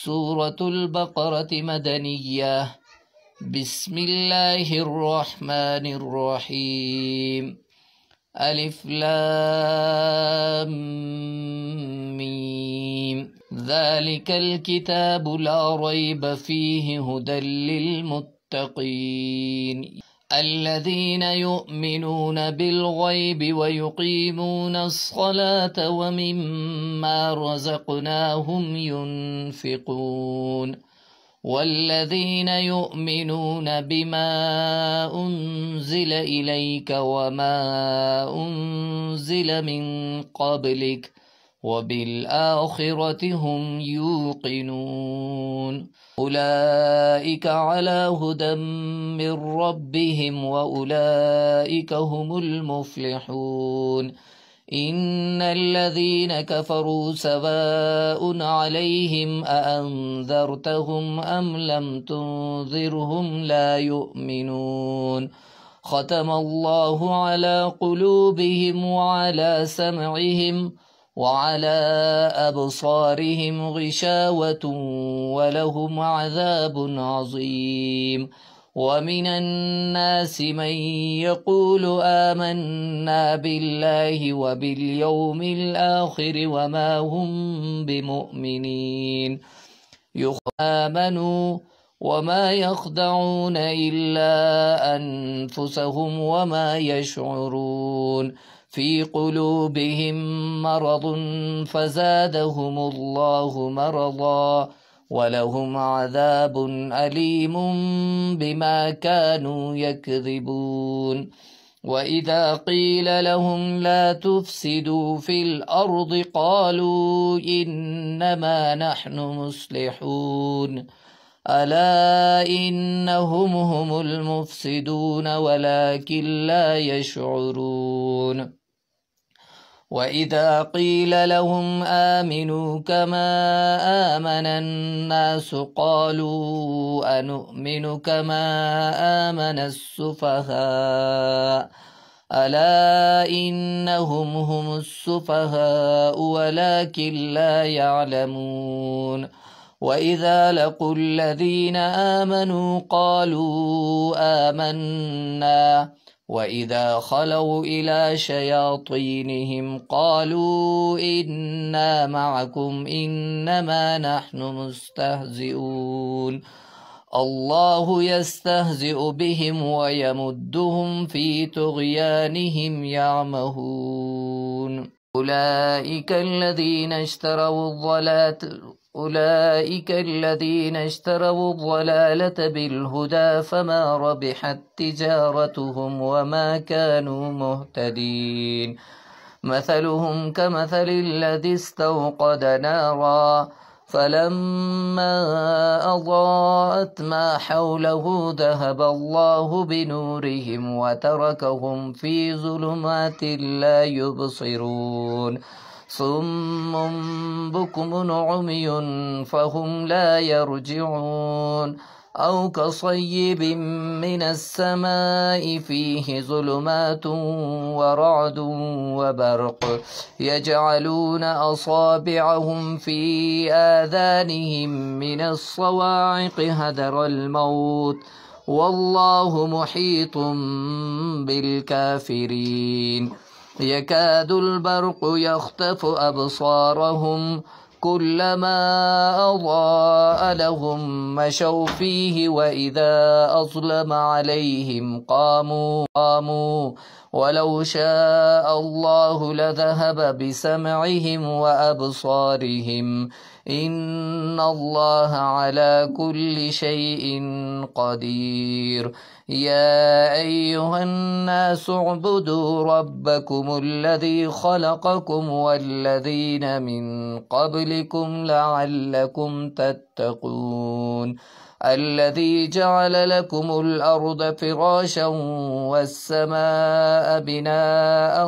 سورة البقرة مدنية. بسم الله الرحمن الرحيم. ألف لام ميم. ذلك الكتاب لا ريب فيه هدى للمتقين الذين يؤمنون بالغيب ويقيمون الصلاة ومما رزقناهم ينفقون والذين يؤمنون بما أنزل إليك وما أنزل من قبلك وبالآخرة هم يوقنون أولئك على هدى من ربهم وأولئك هم المفلحون إن الذين كفروا سواء عليهم أأنذرتهم أم لم تنذرهم لا يؤمنون ختم الله على قلوبهم وعلى سمعهم وعلى أبصارهم غشاوة ولهم عذاب عظيم ومن الناس من يقول آمنا بالله وباليوم الآخر وما هم بمؤمنين آمنوا وما يخدعون إلا أنفسهم وما يشعرون في قلوبهم مرض فزادهم الله مرضا ولهم عذاب أليم بما كانوا يكذبون وإذا قيل لهم لا تفسدوا في الأرض قالوا إنما نحن مصلحون ألا إنهم هم المفسدون ولكن لا يشعرون وإذا قيل لهم آمنوا كما آمن الناس قالوا أنؤمن كما آمن السفهاء ألا إنهم هم السفهاء ولكن لا يعلمون وإذا لقوا الذين آمنوا قالوا آمنا وإذا خلوا إلى شياطينهم قالوا إنا معكم إنما نحن مستهزئون الله يستهزئ بهم ويمدهم في طغيانهم يعمهون أولئك الذين اشتروا الضلالة بالهدى فما ربحت تجارتهم وما كانوا مهتدين مثلهم كمثل الذي استوقد نارا فلما أضاءت ما حوله ذهب الله بنورهم وتركهم في ظلمات لا يبصرون صم بكم عمي فهم لا يرجعون أو كصيب من السماء فيه ظلمات ورعد وبرق يجعلون أصابعهم في آذانهم من الصواعق حذر الموت والله محيط بالكافرين يكاد البرق يخطف أبصارهم كلما أضاء لهم مشوا فيه وإذا أظلم عليهم قاموا ولو شاء الله لذهب بسمعهم وأبصارهم إن الله على كل شيء قدير يا أيها الناس اعبدوا ربكم الذي خلقكم والذين من قبلكم لعلكم تتقون الذي جعل لكم الأرض فراشا والسماء بناء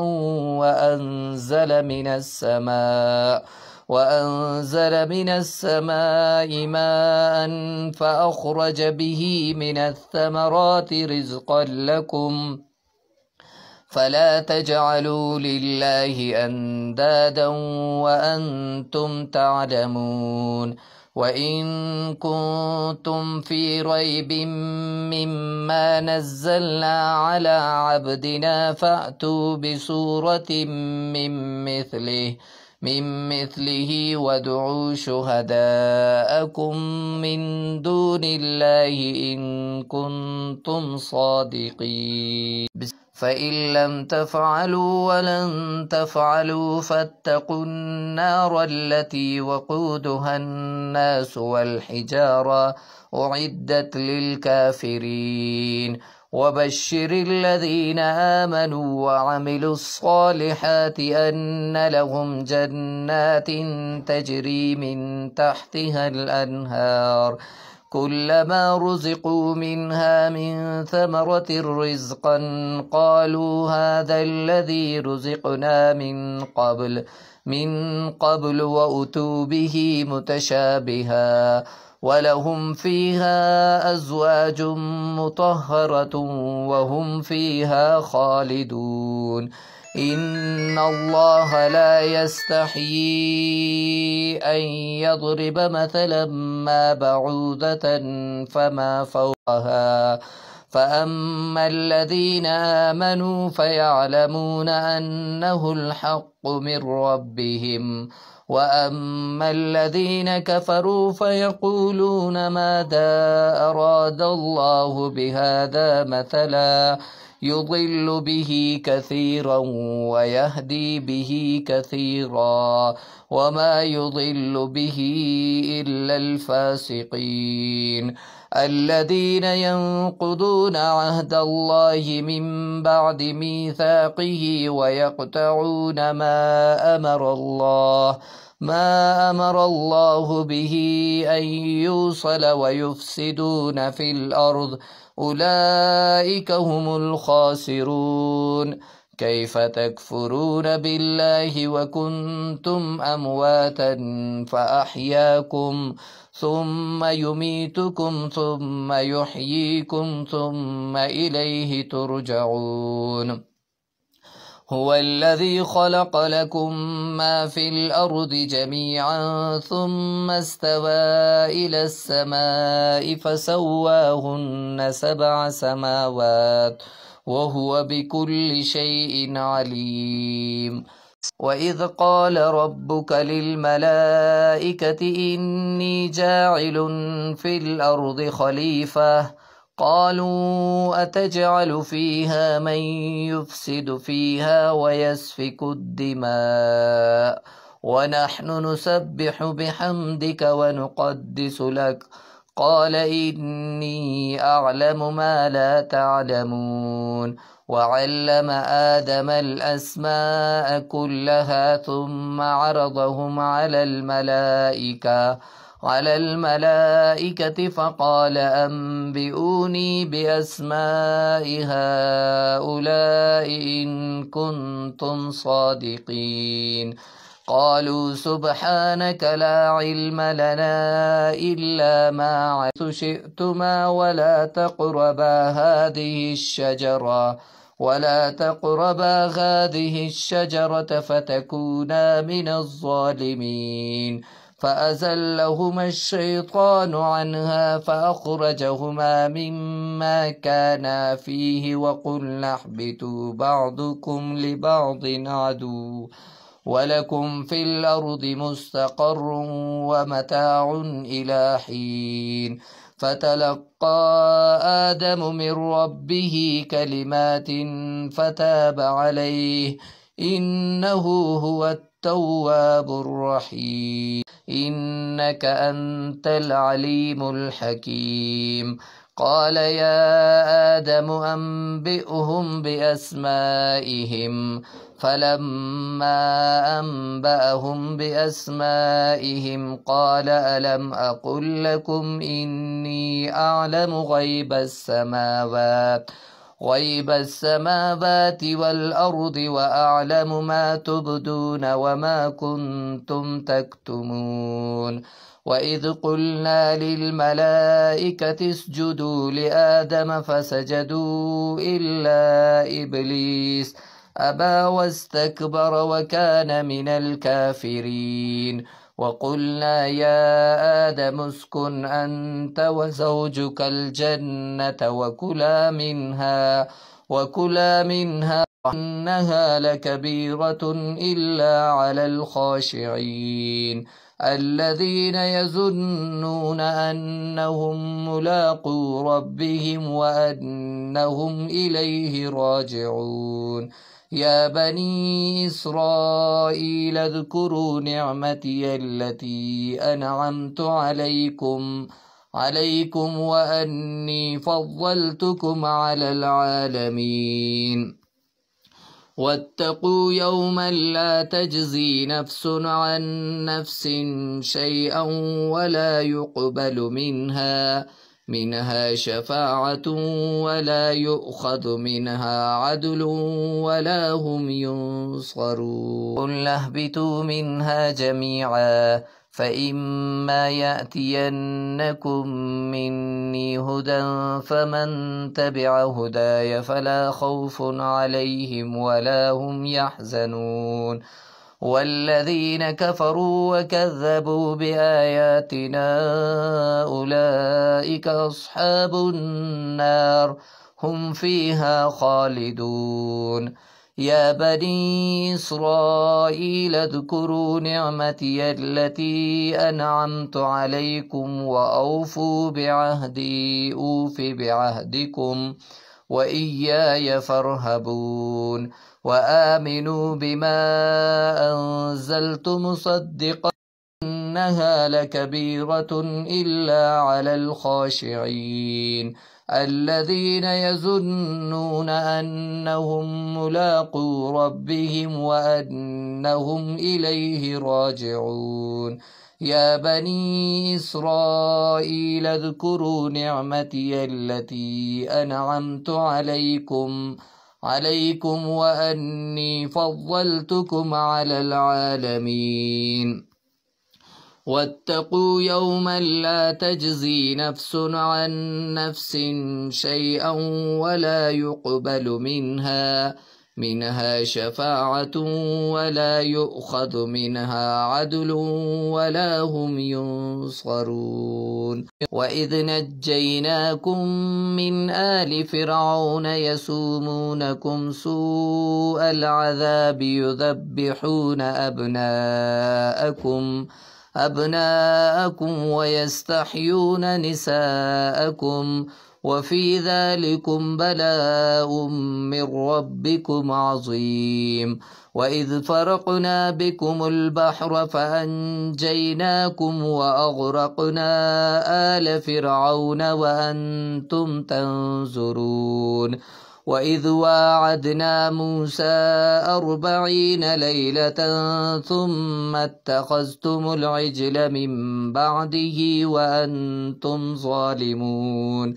وأنزل من السماء ماء فأخرج به من الثمرات رزقا لكم فلا تجعلوا لله أندادا وأنتم تعلمون وإن كنتم في ريب مما نزلنا على عبدنا فأتوا بسورة من مثله وادعوا شهداءكم من دون الله إن كنتم صادقين. فإن لم تفعلوا ولن تفعلوا فاتقوا النار التي وقودها الناس والحجارة أعدت للكافرين. وبشر الذين آمنوا وعملوا الصالحات أن لهم جنات تجري من تحتها الأنهار كلما رزقوا منها من ثمرة رزقا قالوا هذا الذي رزقنا من قبل وأتوا به متشابها ولهم فيها أزواج مطهرة وهم فيها خالدون. إن الله لا يستحيي أن يضرب مثلا ما بعوضة فما فوقها فأما الذين آمنوا فيعلمون أنه الحق من ربهم وأما الذين كفروا فيقولون ماذا أراد الله بهذا مثلا يضل به كثيرا ويهدي به كثيرا وما يضل به إلا الفاسقين الذين ينقضون عهد الله من بعد ميثاقه ويقطعون ما أمر الله به أن يوصل ويفسدون في الأرض أولئك هم الخاسرون. كيف تكفرون بالله وكنتم أمواتا فأحياكم ثم يميتكم ثم يحييكم ثم إليه ترجعون. هو الذي خلق لكم ما في الأرض جميعا ثم استوى إلى السماء فسواهن 7 سماوات وهو بكل شيء عليم. وإذ قال ربك للملائكة إني جاعل في الأرض خليفة قالوا أتجعل فيها من يفسد فيها ويسفك الدماء ونحن نسبح بحمدك ونقدس لك قال إني أعلم ما لا تعلمون. وعلم آدم الأسماء كلها ثم عرضهم على الملائكة فقال أنبئوني بأسماء هؤلاء إن كنتم صادقين. قالوا سبحانك لا علم لنا إلا ما علمتنا شئتما ولا تقربا هذه الشجرة فتكونا من الظالمين. فأزلهما الشيطان عنها فأخرجهما مما كانا فيه وقلنا اهبطوا بعضكم لبعض عدو ولكم في الأرض مستقر ومتاع إلى حين. فتلقى آدم من ربه كلمات فتاب عليه إنه هو التواب الرحيم إنك أنت العليم الحكيم. قال يا آدم أنبئهم بأسمائهم فلما أنبأهم بأسمائهم قال ألم أقل لكم إني أعلم غيب السماوات والأرض وأعلم ما تبدون وما كنتم تكتمون. وإذ قلنا للملائكة اسجدوا لآدم فسجدوا إلا إبليس أبى واستكبر وكان من الكافرين. وقلنا يا آدم اسكن أنت وزوجك الجنة وكلا منها إنها لكبيرة إلا على الخاشعين الذين يظنون أنهم ملاقو ربهم وأنهم إليه راجعون يا بني إسرائيل اذكروا نعمتي التي أنعمت عليكم وأني فضلتكم على العالمين واتقوا يوما لا تجزي نفس عن نفس شيئا ولا يقبل منها شفاعة ولا يؤخذ منها عدل ولا هم ينصرون قل اهبطوا منها جميعا فإما يأتينكم مني هدى فمن تبع هداي فلا خوف عليهم ولا هم يحزنون والذين كفروا وكذبوا بآياتنا أولئك أصحاب النار هم فيها خالدون يا بني إسرائيل اذكروا نعمتي التي أنعمت عليكم وأوفوا بعهدي أوف بعهدكم وإياي فارهبون وآمنوا بما أنزلت مصدقا إنها لكبيرة إلا على الخاشعين الذين يظنون أنهم ملاقو ربهم وأنهم إليه راجعون يا بني إسرائيل اذكروا نعمتي التي أنعمت عليكم وأني فضلتكم على العالمين واتقوا يوما لا تجزي نفس عن نفس شيئا ولا يقبل منها شفاعة ولا يؤخذ منها عدل ولا هم ينصرون وإذ نجيناكم من آل فرعون يسومونكم سوء العذاب يذبحون أبناءكم ويستحيون نساءكم وفي ذلكم بلاء من ربكم عظيم وإذ فرقنا بكم البحر فأنجيناكم وأغرقنا آل فرعون وأنتم تنظرون وإذ واعدنا موسى 40 ليلة ثم اتخذتم العجل من بعده وأنتم ظالمون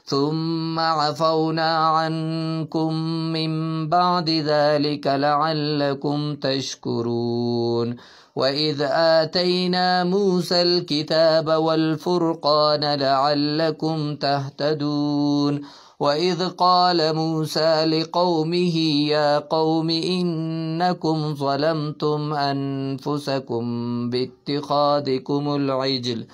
ثم عفونا عنكم من بعد ذلك لعلكم تشكرون وإذ آتينا موسى الكتاب والفرقان لعلكم تهتدون وإذ قال موسى لقومه يا قوم إنكم ظلمتم أنفسكم باتخاذكم العجل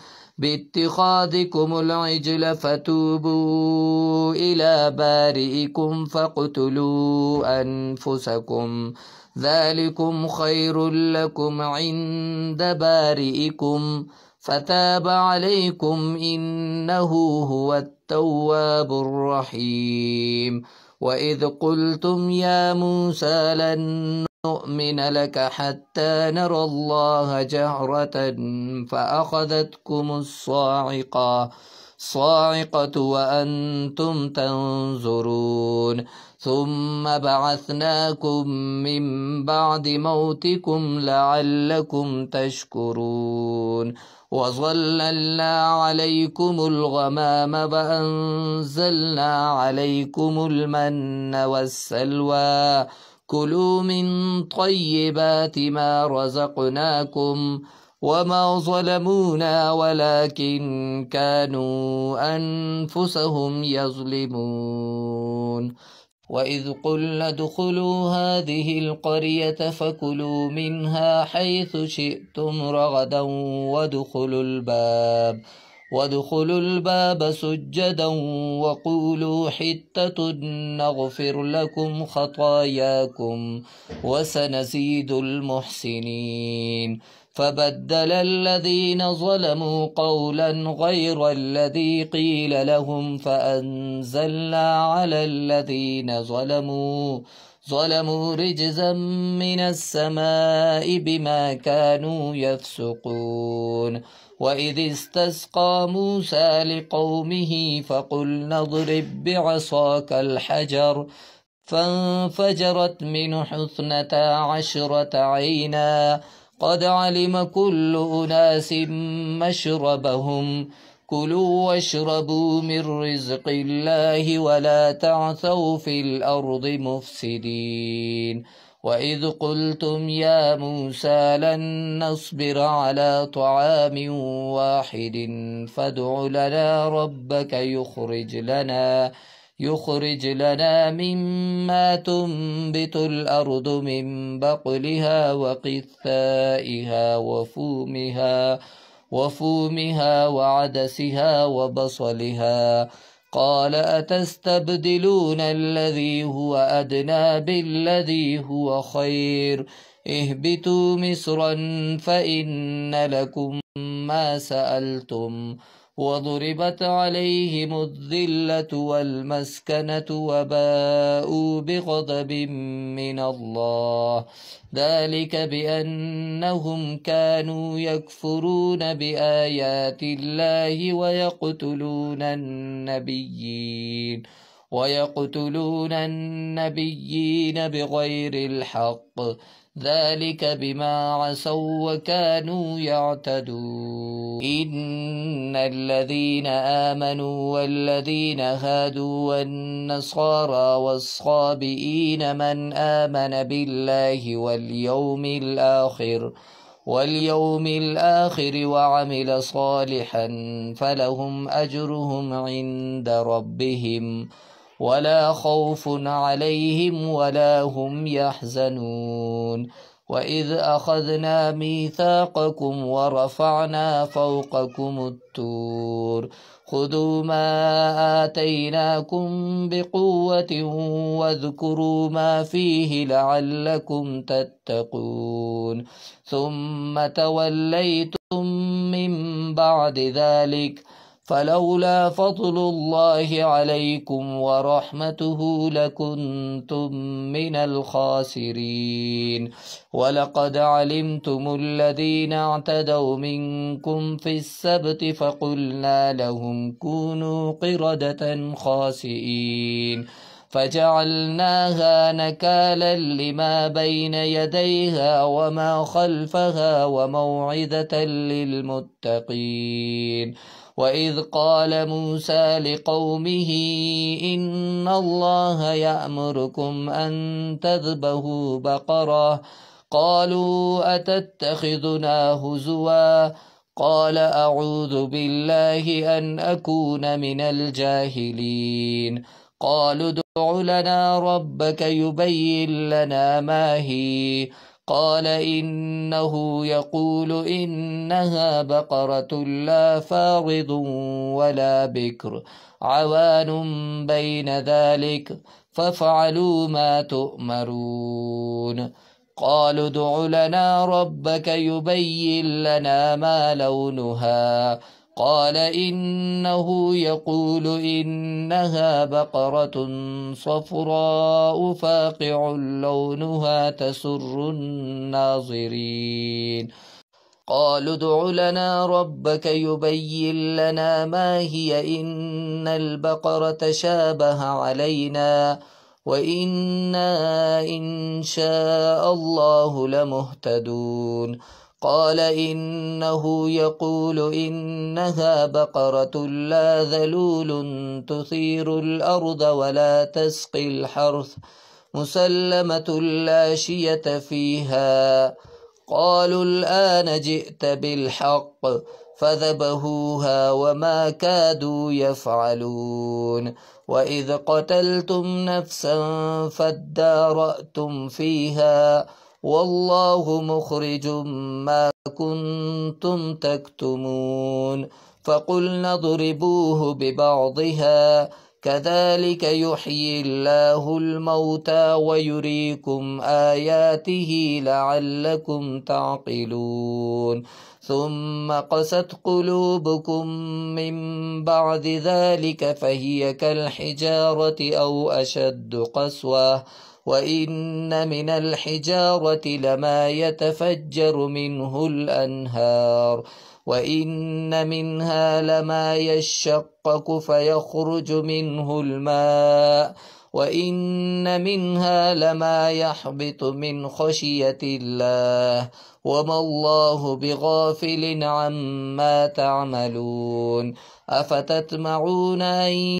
فتوبوا إلى بارئكم فاقتلوا أنفسكم ذلكم خير لكم عند بارئكم فتاب عليكم إنه هو التواب الرحيم وإذ قلتم يا موسى لن نؤمن لك حتى نرى الله جهرة فأخذتكم الصاعقة وأنتم تنظرون ثم بعثناكم من بعد موتكم لعلكم تشكرون وظللنا عليكم الغمام وأنزلنا عليكم المن والسلوى كلوا من طيبات ما رزقناكم وما ظلمونا ولكن كانوا أنفسهم يظلمون وإذ قلنا ادخلوا هذه القرية فكلوا منها حيث شئتم رغدا وادخلوا الباب سجدا وقولوا حتة نغفر لكم خطاياكم وسنزيد المحسنين. فبدل الذين ظلموا قولا غير الذي قيل لهم فأنزلنا على الذين ظلموا رجزا من السماء بما كانوا يفسقون. وإذ استسقى موسى لقومه فقلنا اضرب بعصاك الحجر فانفجرت منه 12 عينا قد علم كل أناس مشربهم كلوا واشربوا من رزق الله ولا تعثوا في الأرض مفسدين. وإذ قلتم يا موسى لن نصبر على طعام واحد فادع لنا ربك يخرج لنا مما تنبت الأرض من بقلها وقثائها وفومها وعدسها وبصلها. قال أتستبدلون الذي هو أدنى بالذي هو خير اهبطوا مصرا فإن لكم ما سألتم وضربت عليهم الذلة والمسكنة وباءوا بغضب من الله ذلك بأنهم كانوا يكفرون بآيات الله ويقتلون النبيين بغير الحق ذلك بما عصوا وكانوا يعتدون. إن الذين آمنوا والذين هادوا والنصارى والصابئين من آمن بالله واليوم الآخر وعمل صالحا فلهم أجرهم عند ربهم ولا خوف عليهم ولا هم يحزنون. وإذ أخذنا ميثاقكم ورفعنا فوقكم الطور خذوا ما آتيناكم بقوة واذكروا ما فيه لعلكم تتقون ثم توليتم من بعد ذلك فلولا فضل الله عليكم ورحمته لكنتم من الخاسرين. ولقد علمتم الذين اعتدوا منكم في السبت فقلنا لهم كونوا قردة خاسئين فجعلناها نكالا لما بين يديها وما خلفها وموعظة للمتقين. وإذ قال موسى لقومه إن الله يأمركم أن تذبحوا بقرة قالوا أتتخذنا هزوا قال أعوذ بالله أن أكون من الجاهلين. قالوا ادع لنا ربك يبين لنا ما هي قال إنه يقول إنها بقرة لا فارض ولا بكر عوان بين ذلك فافعلوا ما تؤمرون. قالوا ادع لنا ربك يبين لنا ما لونها قال إنه يقول إنها بقرة صفراء فاقع لونها تسر الناظرين. قالوا ادع لنا ربك يبين لنا ما هي إن البقرة شابه علينا وإنا إن شاء الله لمهتدون. قال إنه يقول إنها بقرة لا ذلول تثير الأرض ولا تسقي الحرث مسلمة لا شية فيها. قالوا الآن جئت بالحق فذبحوها وما كادوا يفعلون وإذ قتلتم نفسا فادارأتم فيها والله مخرج ما كنتم تكتمون فقلنا اضربوه ببعضها كذلك يحيي الله الموتى ويريكم آياته لعلكم تعقلون ثم قست قلوبكم من بعد ذلك فهي كالحجارة أو أشد قسوة وإن من الحجارة لما يتفجر منه الأنهار وإن منها لما يشقق فيخرج منه الماء وإن منها لما يحبط من خشية الله وما الله بغافل عما تعملون أفتطمعون أن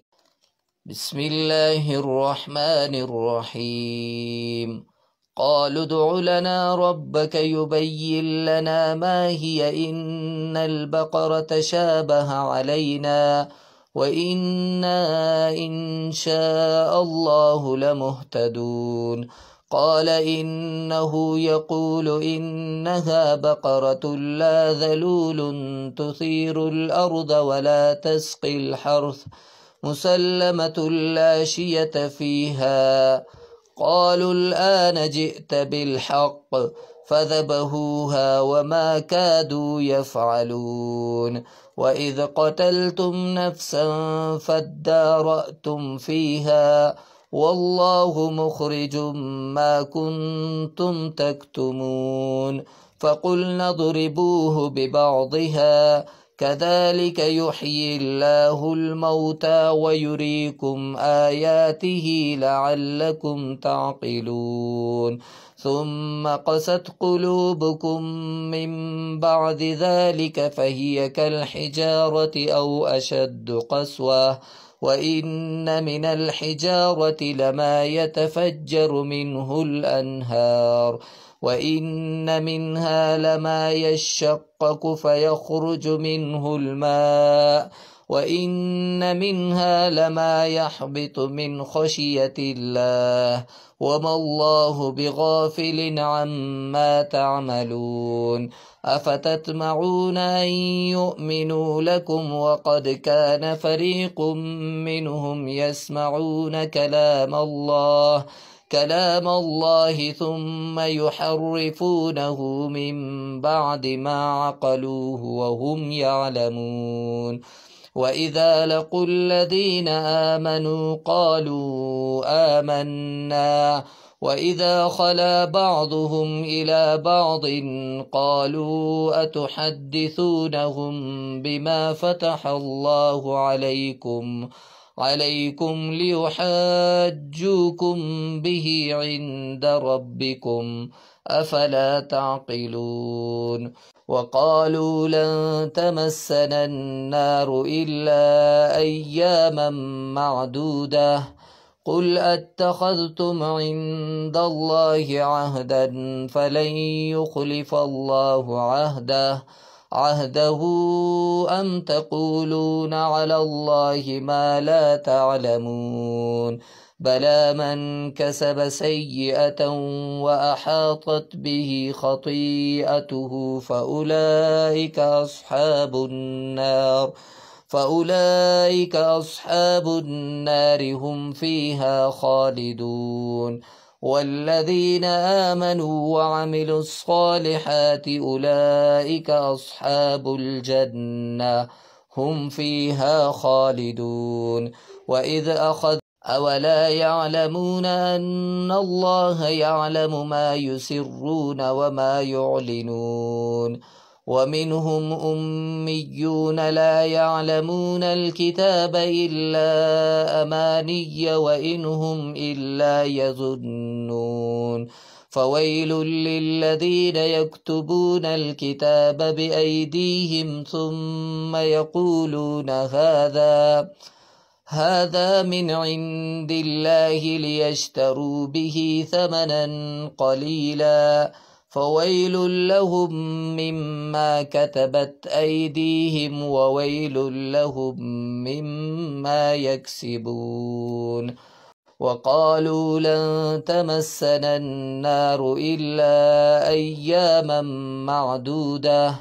بسم الله الرحمن الرحيم قالوا ادع لنا ربك يبين لنا ما هي إن البقرة شابه علينا وإنا إن شاء الله لمهتدون قال إنه يقول إنها بقرة لا ذلول تثير الأرض ولا تسقي الحرث مسلمة لا شية فيها قالوا الآن جئت بالحق فذبحوها وما كادوا يفعلون وإذ قتلتم نفسا فادارأتم فيها والله مخرج ما كنتم تكتمون فقلنا اضربوه ببعضها كذلك يحيي الله الموتى ويريكم آياته لعلكم تعقلون ثم قست قلوبكم من بعد ذلك فهي كالحجارة أو أشد قسوة وإن من الحجارة لما يتفجر منه الأنهار وإن منها لما يشقق فيخرج منه الماء وإن منها لما يحبط من خشية الله وما الله بغافل عما تعملون أفتطمعون أن يؤمنوا لكم وقد كان فريق منهم يسمعون كلام الله ثم يحرفونه من بعد ما عقلوه وهم يعلمون وإذا لقوا الذين آمنوا قالوا آمنا وإذا خلا بعضهم إلى بعض قالوا أتحدثونهم بما فتح الله عليكم ليحاجوكم به عند ربكم أفلا تعقلون وقالوا لن تمسنا النار إلا أياما معدودة قل أتخذتم عند الله عهدا فلن يخلف الله عهده أم تقولون على الله ما لا تعلمون بلى من كسب سيئة وأحاطت به خطيئته فأولئك أصحاب النار هم فيها خالدون والذين آمنوا وعملوا الصالحات أولئك أصحاب الجنة هم فيها خالدون وإذ أولا يعلمون أن الله يعلم ما يسرون وما يعلنون ومنهم أميون لا يعلمون الكتاب إلا أماني وإن هم إلا يظنون فويل للذين يكتبون الكتاب بأيديهم ثم يقولون هذا من عند الله ليشتروا به ثمنا قليلا فويل لهم مما كتبت أيديهم وويل لهم مما يكسبون. وقالوا لن تمسنا النار إلا أياما معدودة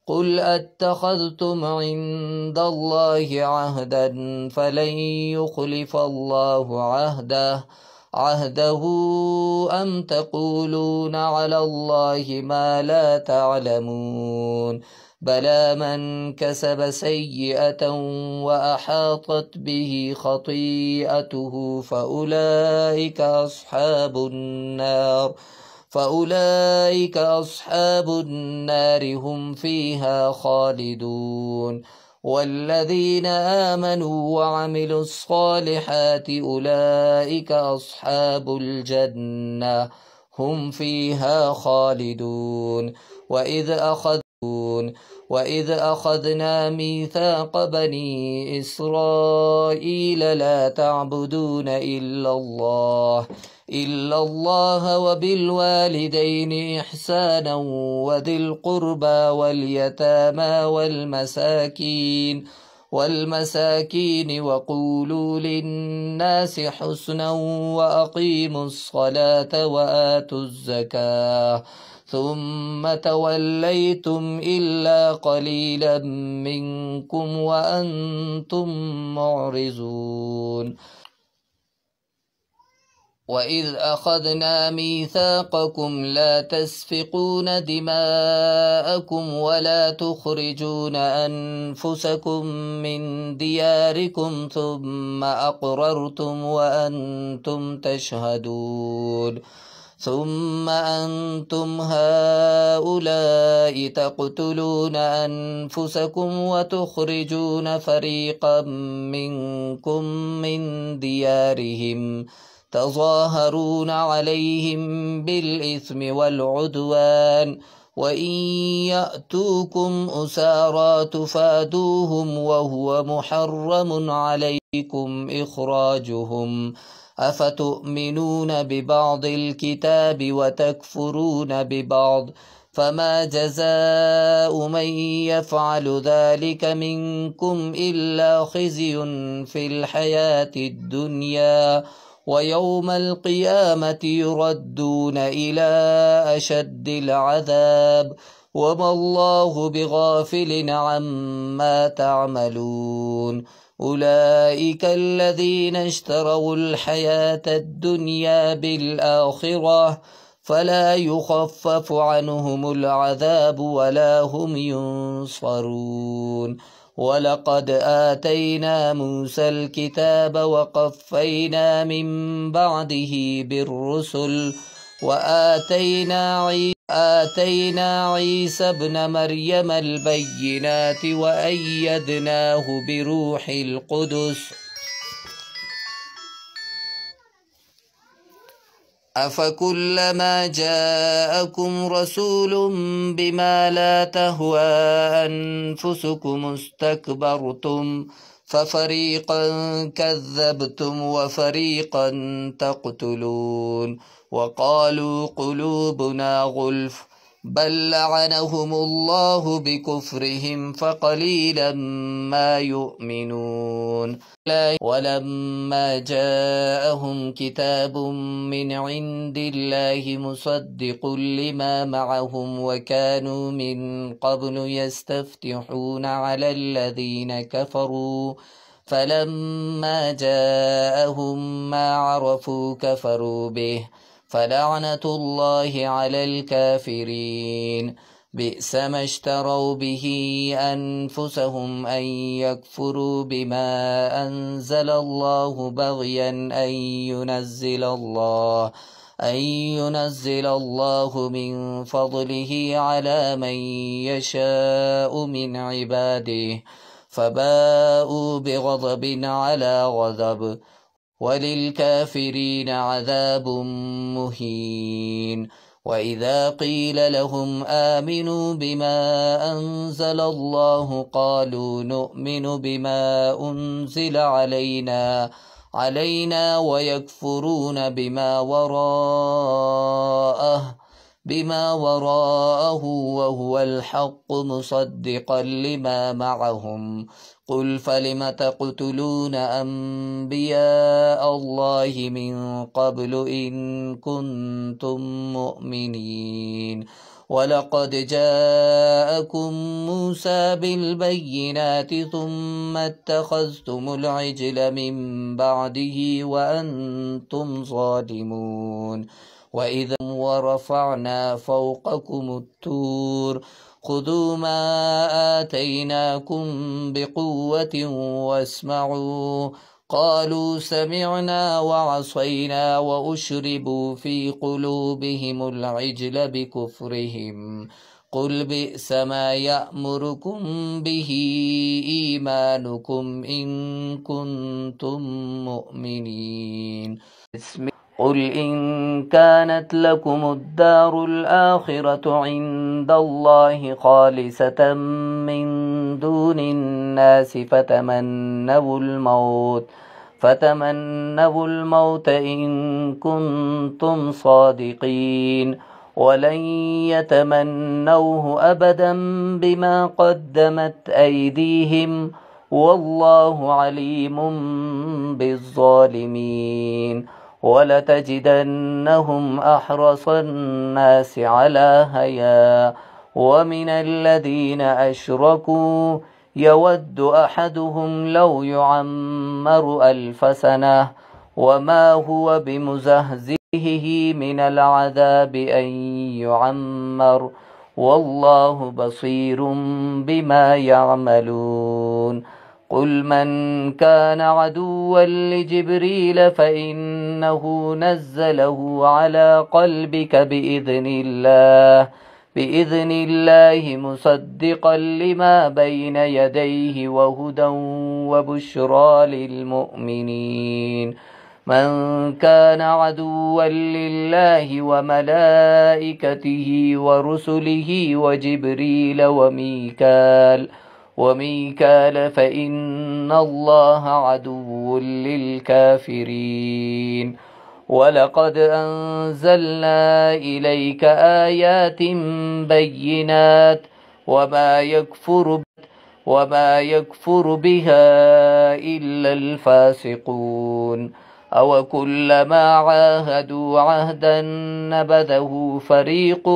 قل أتخذتم عند الله عهدا فلن يخلف الله عهده أم تقولون على الله ما لا تعلمون بلى من كسب سيئة وأحاطت به خطيئته فأولئك أصحاب النار هم فيها خالدون. والذين آمنوا وعملوا الصالحات أولئك أصحاب الجنة هم فيها خالدون. وإذ أخذنا ميثاق بني إسرائيل لا تعبدون إلا الله وبالوالدين إحسانا وذي القربى واليتامى والمساكين وقولوا للناس حسنا وأقيموا الصلاة وآتوا الزكاة ثم توليتم إلا قليلا منكم وأنتم معرضون. وإذ أخذنا ميثاقكم لا تسفكون دماءكم ولا تخرجون أنفسكم من دياركم ثم أقررتم وأنتم تشهدون. ثم أنتم هؤلاء تقتلون أنفسكم وتخرجون فريقا منكم من ديارهم تظاهرون عليهم بالإثم والعدوان وإن يأتوكم أسارى تفادوهم وهو محرم عليكم إخراجهم أفتؤمنون ببعض الكتاب وتكفرون ببعض فما جزاء من يفعل ذلك منكم إلا خزي في الحياة الدنيا ويوم القيامة يردون إلى أشد العذاب وما الله بغافل عما تعملون. أولئك الذين اشتروا الحياة الدنيا بالآخرة فلا يخفف عنهم العذاب ولا هم ينصرون. ولقد آتينا موسى الكتاب وقفينا من بعده بالرسل وآتينا عيسى ابن مريم البينات وأيدناه بروح القدس أفكلما جاءكم رسول بما لا تهوى أنفسكم استكبرتم ففريقا كذبتم وفريقا تقتلون. وقالوا قلوبنا غلف بل لعنهم الله بكفرهم فقليلا ما يؤمنون. ولما جاءهم كتاب من عند الله مصدق لما معهم وكانوا من قبل يستفتحون على الذين كفروا فلما جاءهم ما عرفوا كفروا به فلعنة الله على الكافرين. بئس ما اشتروا به أنفسهم أن يكفروا بما أنزل الله بغيا أن ينزل الله من فضله على من يشاء من عباده فباءوا بغضب على غضب وللكافرين عذاب مهين. وإذا قيل لهم آمنوا بما أنزل الله قالوا نؤمن بما أنزل علينا ويكفرون بما وراءه بما وراءه وهو الحق مصدقا لما معهم قل فلم تقتلون أنبياء الله من قبل إن كنتم مؤمنين ولقد جاءكم موسى بالبينات ثم اتخذتم العجل من بعده وأنتم ظالمون وإذا ورفعنا فوقكم الطور خذوا ما آتيناكم بقوة واسمعوا قالوا سمعنا وعصينا وأشربوا في قلوبهم العجل بكفرهم قل بئس ما يأمركم به إيمانكم إن كنتم مؤمنين قل إن كانت لكم الدار الآخرة عند الله خالصة من دون الناس فتمنوا الموت إن كنتم صادقين ولن يتمنوه أبدا بما قدمت أيديهم والله عليم بالظالمين ولتجدنهم أحرص الناس على حياة ومن الذين أشركوا يود أحدهم لو يعمر 1000 سنة وما هو بمزهزهه من العذاب أن يعمر والله بصير بما يعملون قل من كان عدوا لجبريل فإنه نزله على قلبك بإذن الله مصدقا لما بين يديه وهدى وبشرى للمؤمنين من كان عدوا لله وملائكته ورسله وجبريل وميكال فإن الله عدو للكافرين ولقد أنزلنا إليك آيات بينات وما يكفر بها إلا الفاسقون أو كلما عاهدوا عهدا نبذه فريق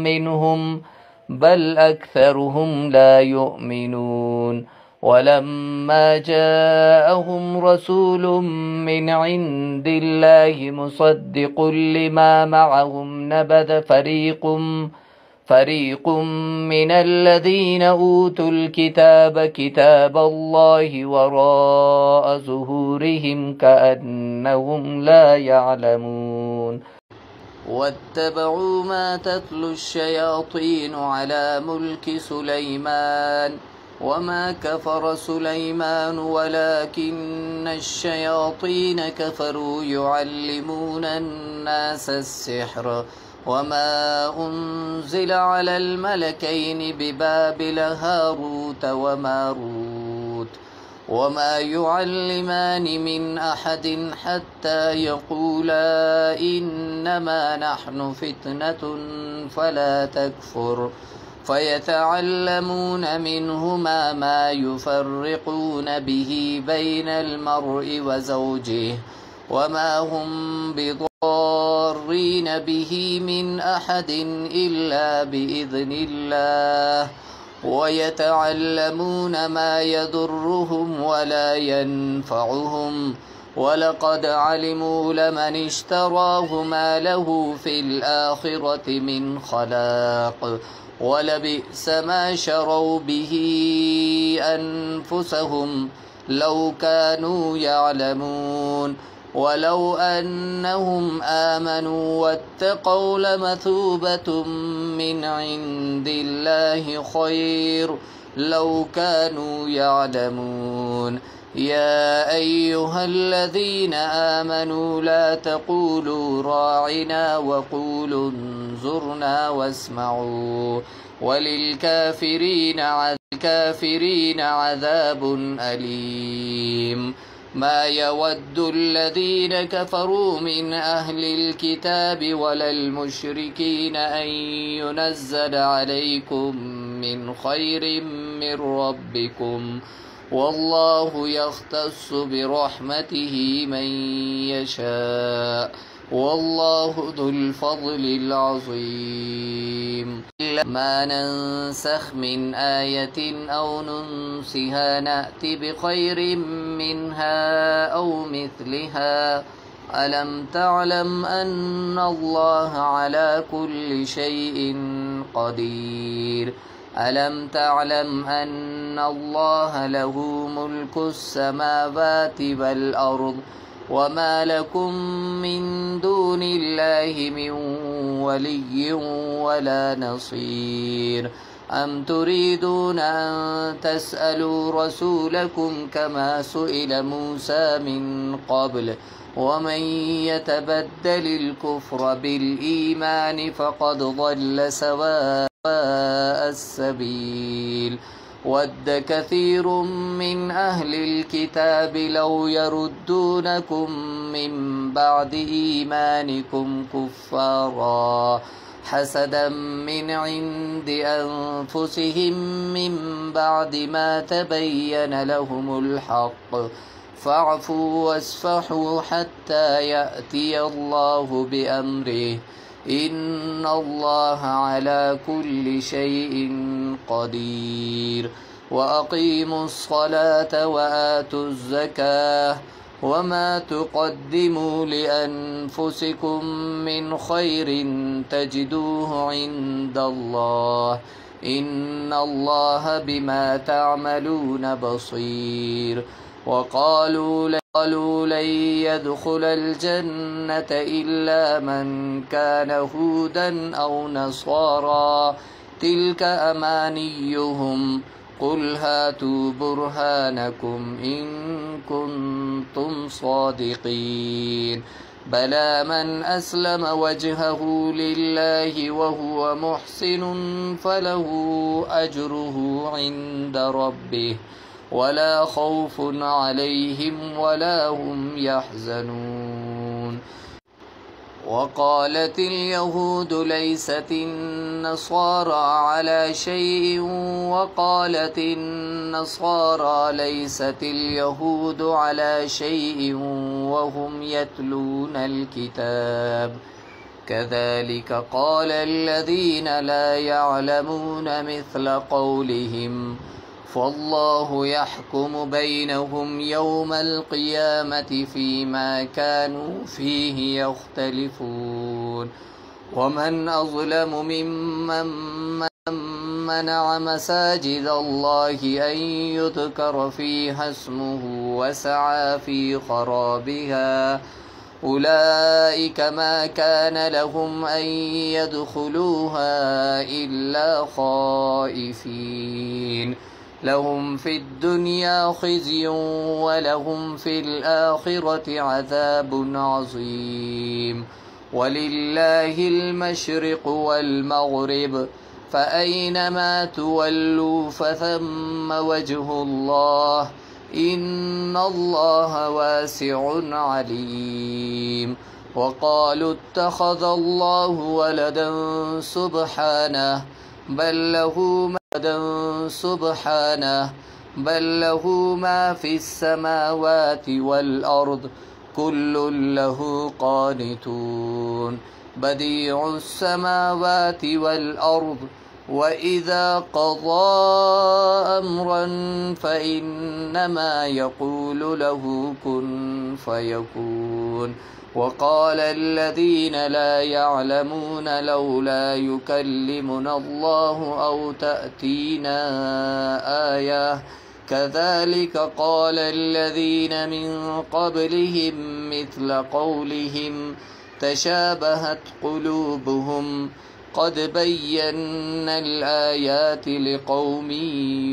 منهم بل أكثرهم لا يؤمنون ولما جاءهم رسول من عند الله مصدق لما معهم نبذ فريق من الذين أوتوا الكتاب كتاب الله وراء ظهورهم كأنهم لا يعلمون واتبعوا ما تتلو الشياطين على ملك سليمان وما كفر سليمان ولكن الشياطين كفروا يعلمون الناس السحر وما أنزل على الملكين ببابل هاروت وماروت وما يعلمان من أحد حتى يقولا إنما نحن فتنة فلا تكفر فيتعلمون منهما ما يفرقون به بين المرء وزوجه وما هم بضارين به من أحد إلا بإذن الله ويتعلمون ما يضرهم ولا ينفعهم ولقد علموا لمن اشتراه ما له في الآخرة من خلاق ولبئس ما شروا به أنفسهم لو كانوا يعلمون ولو أنهم آمنوا واتقوا لمثوبة من عند الله خير لو كانوا يعلمون يا أيها الذين آمنوا لا تقولوا راعنا وقولوا انظرنا واسمعوا وللكافرين عذاب أليم ما يود الذين كفروا من أهل الكتاب ولا المشركين أن ينزل عليكم من خير من ربكم، والله يختص برحمته من يشاء، والله ذو الفضل العظيم. ما ننسخ من آية أو ننسها نأت بخير منها أو مثلها، ألم تعلم أن الله على كل شيء قدير؟ ألم تعلم أن الله له ملك السماوات والأرض، وما لكم من دون الله من ولي ولا نصير؟ أم تريدون أن تسألوا رسولكم كما سئل موسى من قبل، ومن يتبدل الكفر بالإيمان فقد ضل سواء السبيل. ود كثير من أهل الكتاب لو يردونكم من بعد إيمانكم كفارا حسدا من عند أنفسهم من بعد ما تبين لهم الحق، فاعفوا واصفحوا حتى يأتي الله بأمره، إن الله على كل شيء قدير. وأقيموا الصلاة وآتوا الزكاة، وما تقدموا لأنفسكم من خير تجدوه عند الله، إن الله بما تعملون بصير. وقالوا لن يدخل الجنة إلا من كان هودا أو نصارى، تلك أمانيهم، قل هاتوا برهانكم إن كنتم صادقين. بلى من أسلم وجهه لله وهو محسن فله أجره عند ربه، ولا خوف عليهم ولا هم يحزنون. وقالت اليهود ليست النصارى على شيء، وقالت النصارى ليست اليهود على شيء وهم يتلون الكتاب، كذلك قال الذين لا يعلمون مثل قولهم، فالله يحكم بينهم يوم القيامة فيما كانوا فيه يختلفون. ومن أظلم ممن منع مساجد الله أن يذكر فيها اسمه وسعى في خرابها، أولئك ما كان لهم أن يدخلوها إلا خائفين، لهم في الدنيا خزي ولهم في الآخرة عذاب عظيم. ولله المشرق والمغرب، فأينما تولوا فثم وجه الله، إن الله واسع عليم. وقالوا اتخذ الله ولدا سبحانه بل له ما في السماوات والأرض، كل له قانتون. بديع السماوات والأرض، وإذا قضى أمرا فإنما يقول له كن فيكون. وقال الذين لا يعلمون لولا يكلمنا الله أو تأتينا آية، كذلك قال الذين من قبلهم مثل قولهم تشابهت قلوبهم، قد بينا الآيات لقوم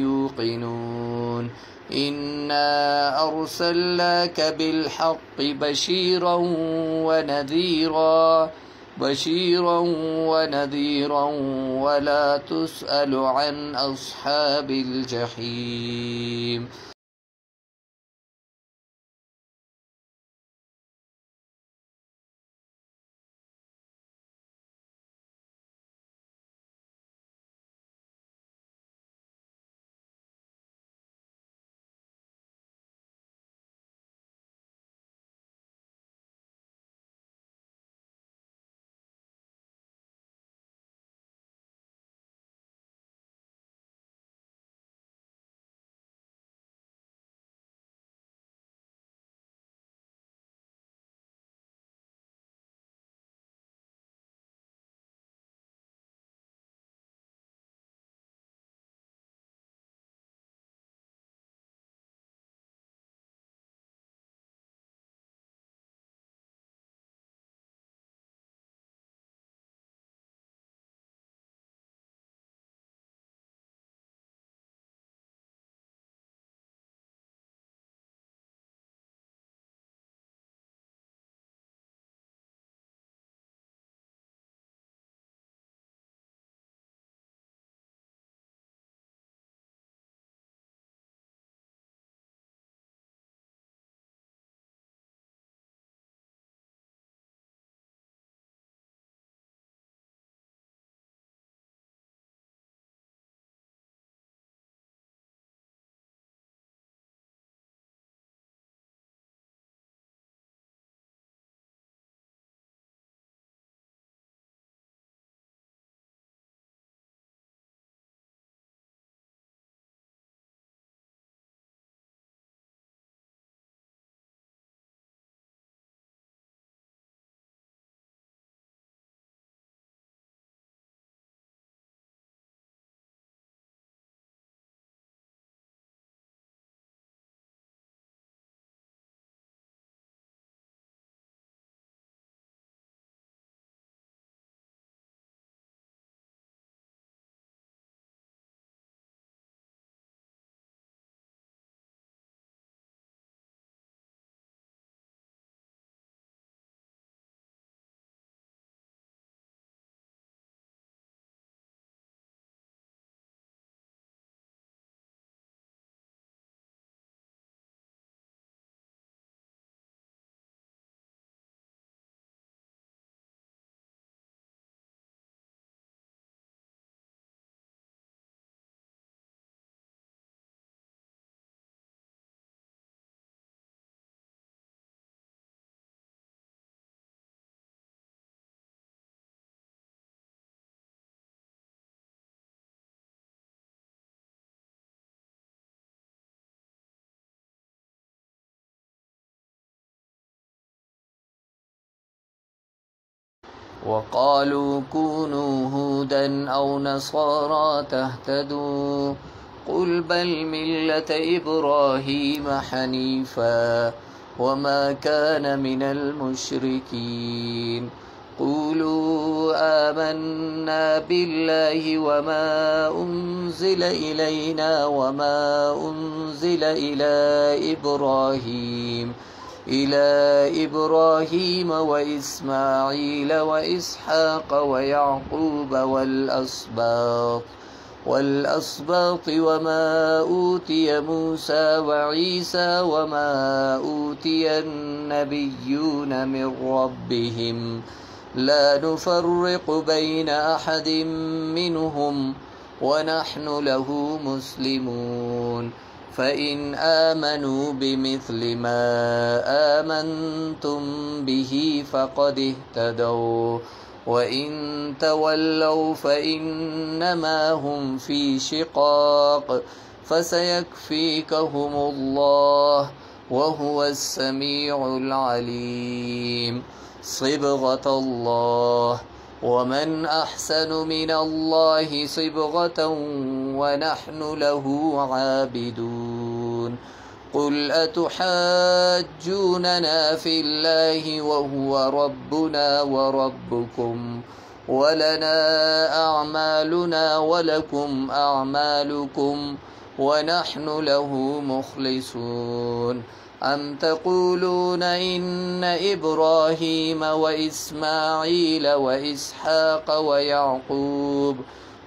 يوقنون. إنا أرسلناك بالحق بشيرا ونذيرا ولا تسأل عن أصحاب الجحيم. وقالوا كونوا هودا أو نصارى تهتدوا قل بل ملة إبراهيم حنيفا وما كان من المشركين قولوا آمنا بالله وما أنزل إلينا وما أنزل إلى إبراهيم وإسماعيل وإسحاق ويعقوب والأسباط وما أوتي موسى وعيسى وما أوتي النبيون من ربهم لا نفرق بين أحد منهم ونحن له مسلمون فإن آمنوا بمثل ما آمنتم به فقد اهتدوا وإن تولوا فإنما هم في شقاق فسيكفيكهم الله وهو السميع العليم صبغة الله ومن أحسن من الله صبغة ونحن له عابدون قل أتحاجوننا في الله وهو ربنا وربكم ولنا أعمالنا ولكم أعمالكم ونحن له مخلصون أم تقولون إن إبراهيم وإسماعيل وإسحاق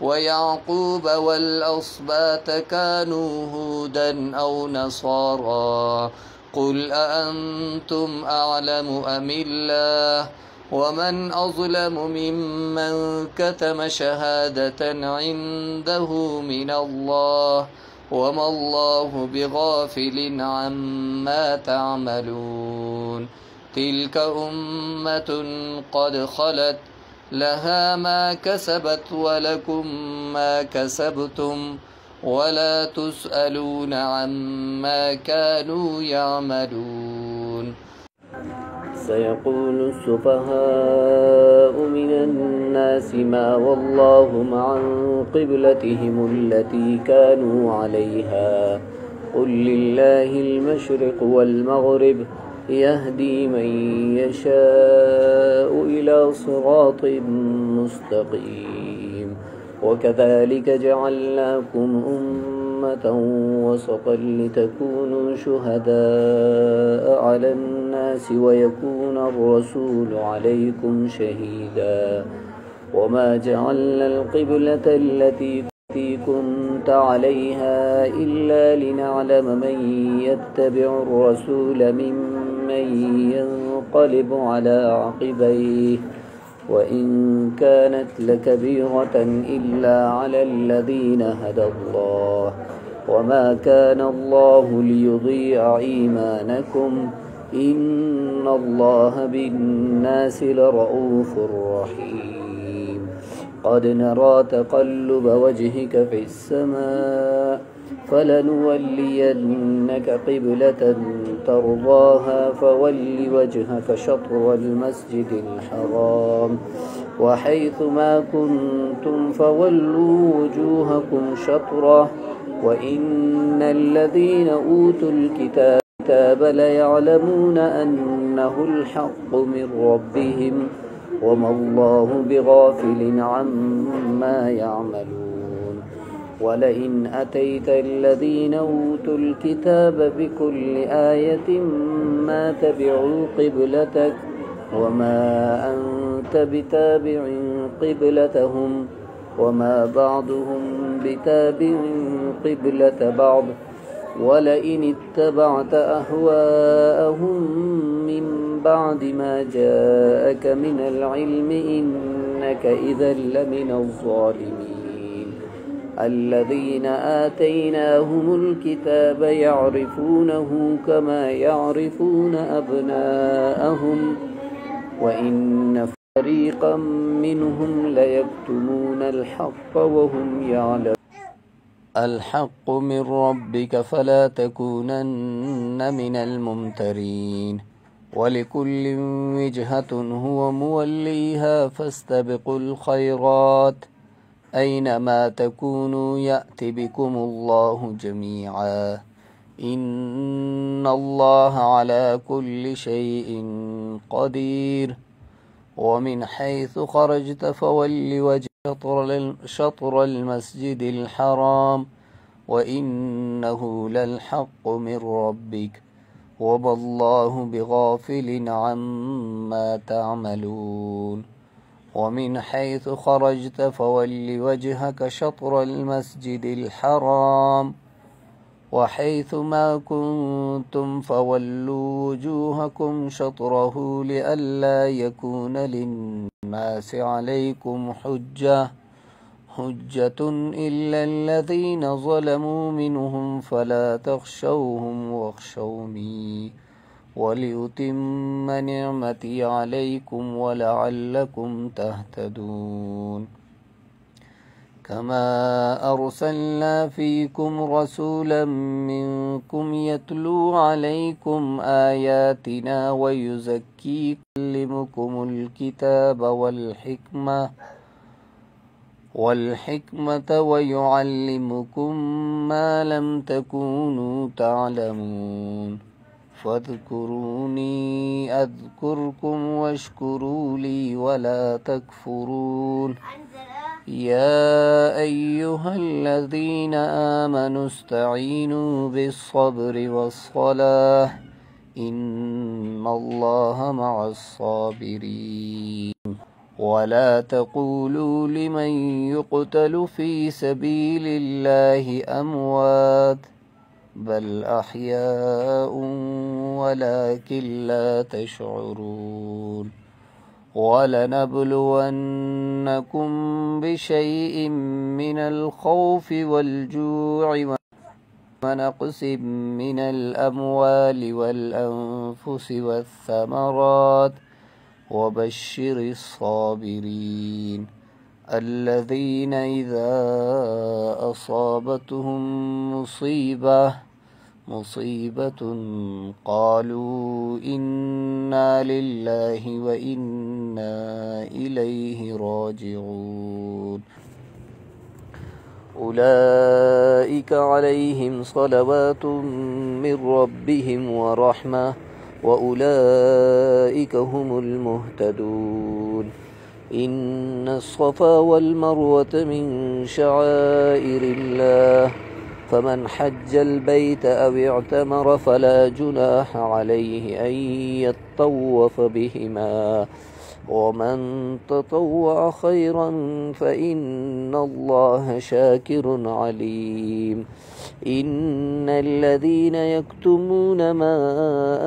ويعقوب والأسباط كانوا هودا أو نصارى قل أأنتم أعلم أم الله ومن أظلم ممن كتم شهادة عنده من الله وما الله بغافل عما تعملون تلك أمة قد خلت لها ما كسبت ولكم ما كسبتم ولا تسألون عما كانوا يعملون سيقول السفهاء من الناس ما ولاهم عن قبلتهم التي كانوا عليها قل لله المشرق والمغرب يهدي من يشاء إلى صراط مستقيم وكذلك جعلناكم أمة وسطا لتكونوا شهداء على الناس ويكون الرسول عليكم شهيدا وما جعلنا القبلة التي كنت عليها إلا لنعلم من يتبع الرسول ممن ينقلب على عقبيه وإن كانت لكبيرة إلا على الذين هدى الله وما كان الله ليضيع إيمانكم إن الله بالناس لرؤوف رحيم قد نرى تقلب وجهك في السماء فلنولينك قبلة ترضاها فول وجهك شطر المسجد الحرام وحيث ما كنتم فولوا وجوهكم شطره وإن الذين أوتوا الكتاب ليعلمون أنه الحق من ربهم وما الله بغافل عما يعملون ولئن أتيت الذين أوتوا الكتاب بكل آية ما تبعوا قبلتك وما أنت بتابع قبلتهم وما بعضهم بتابع قبلة بعض ولئن اتبعت أهواءهم من بعد ما جاءك من العلم إنك إذا لمن الظالمين الذين آتيناهم الكتاب يعرفونه كما يعرفون أبناءهم وإن فريقا منهم ليكتمون الحق وهم يعلمون الحق من ربك فلا تكونن من الممترين ولكل وجهة هو موليها فاستبقوا الخيرات أينما تكونوا يأت بكم الله جميعا إن الله على كل شيء قدير ومن حيث خرجت فول وجهك شطر المسجد الحرام وإنه للحق من ربك وما الله بغافل عما تعملون ومن حيث خرجت فول وجهك شطر المسجد الحرام وحيث ما كنتم فولوا وجوهكم شطره لئلا يكون للناس عليكم حجة إلا الذين ظلموا منهم فلا تخشوهم واخشوني ولأتم نعمتي عليكم ولعلكم تهتدون كما أرسلنا فيكم رسولا منكم يتلو عليكم آياتنا ويزكيكم ويعلمكم الكتاب والحكمة ويعلمكم ما لم تكونوا تعلمون فاذكروني أذكركم واشكروا لي ولا تكفرون يا أيها الذين آمنوا استعينوا بالصبر والصلاة إن الله مع الصابرين ولا تقولوا لمن يقتل في سبيل الله أموات بل أحياء ولكن لا تشعرون ولنبلونكم بشيء من الخوف والجوع ونقص من الأموال والأنفس والثمرات وبشر الصابرين الذين إذا أصابتهم مصيبة قالوا إنا لله وإنا إليه راجعون أولئك عليهم صلوات من ربهم ورحمة وأولئك هم المهتدون إن الصفا والمروة من شعائر الله فمن حج البيت أو اعتمر فلا جناح عليه أن يطوف بهما ومن تطوع خيرا فإن الله شاكر عليم إن الذين يكتمون ما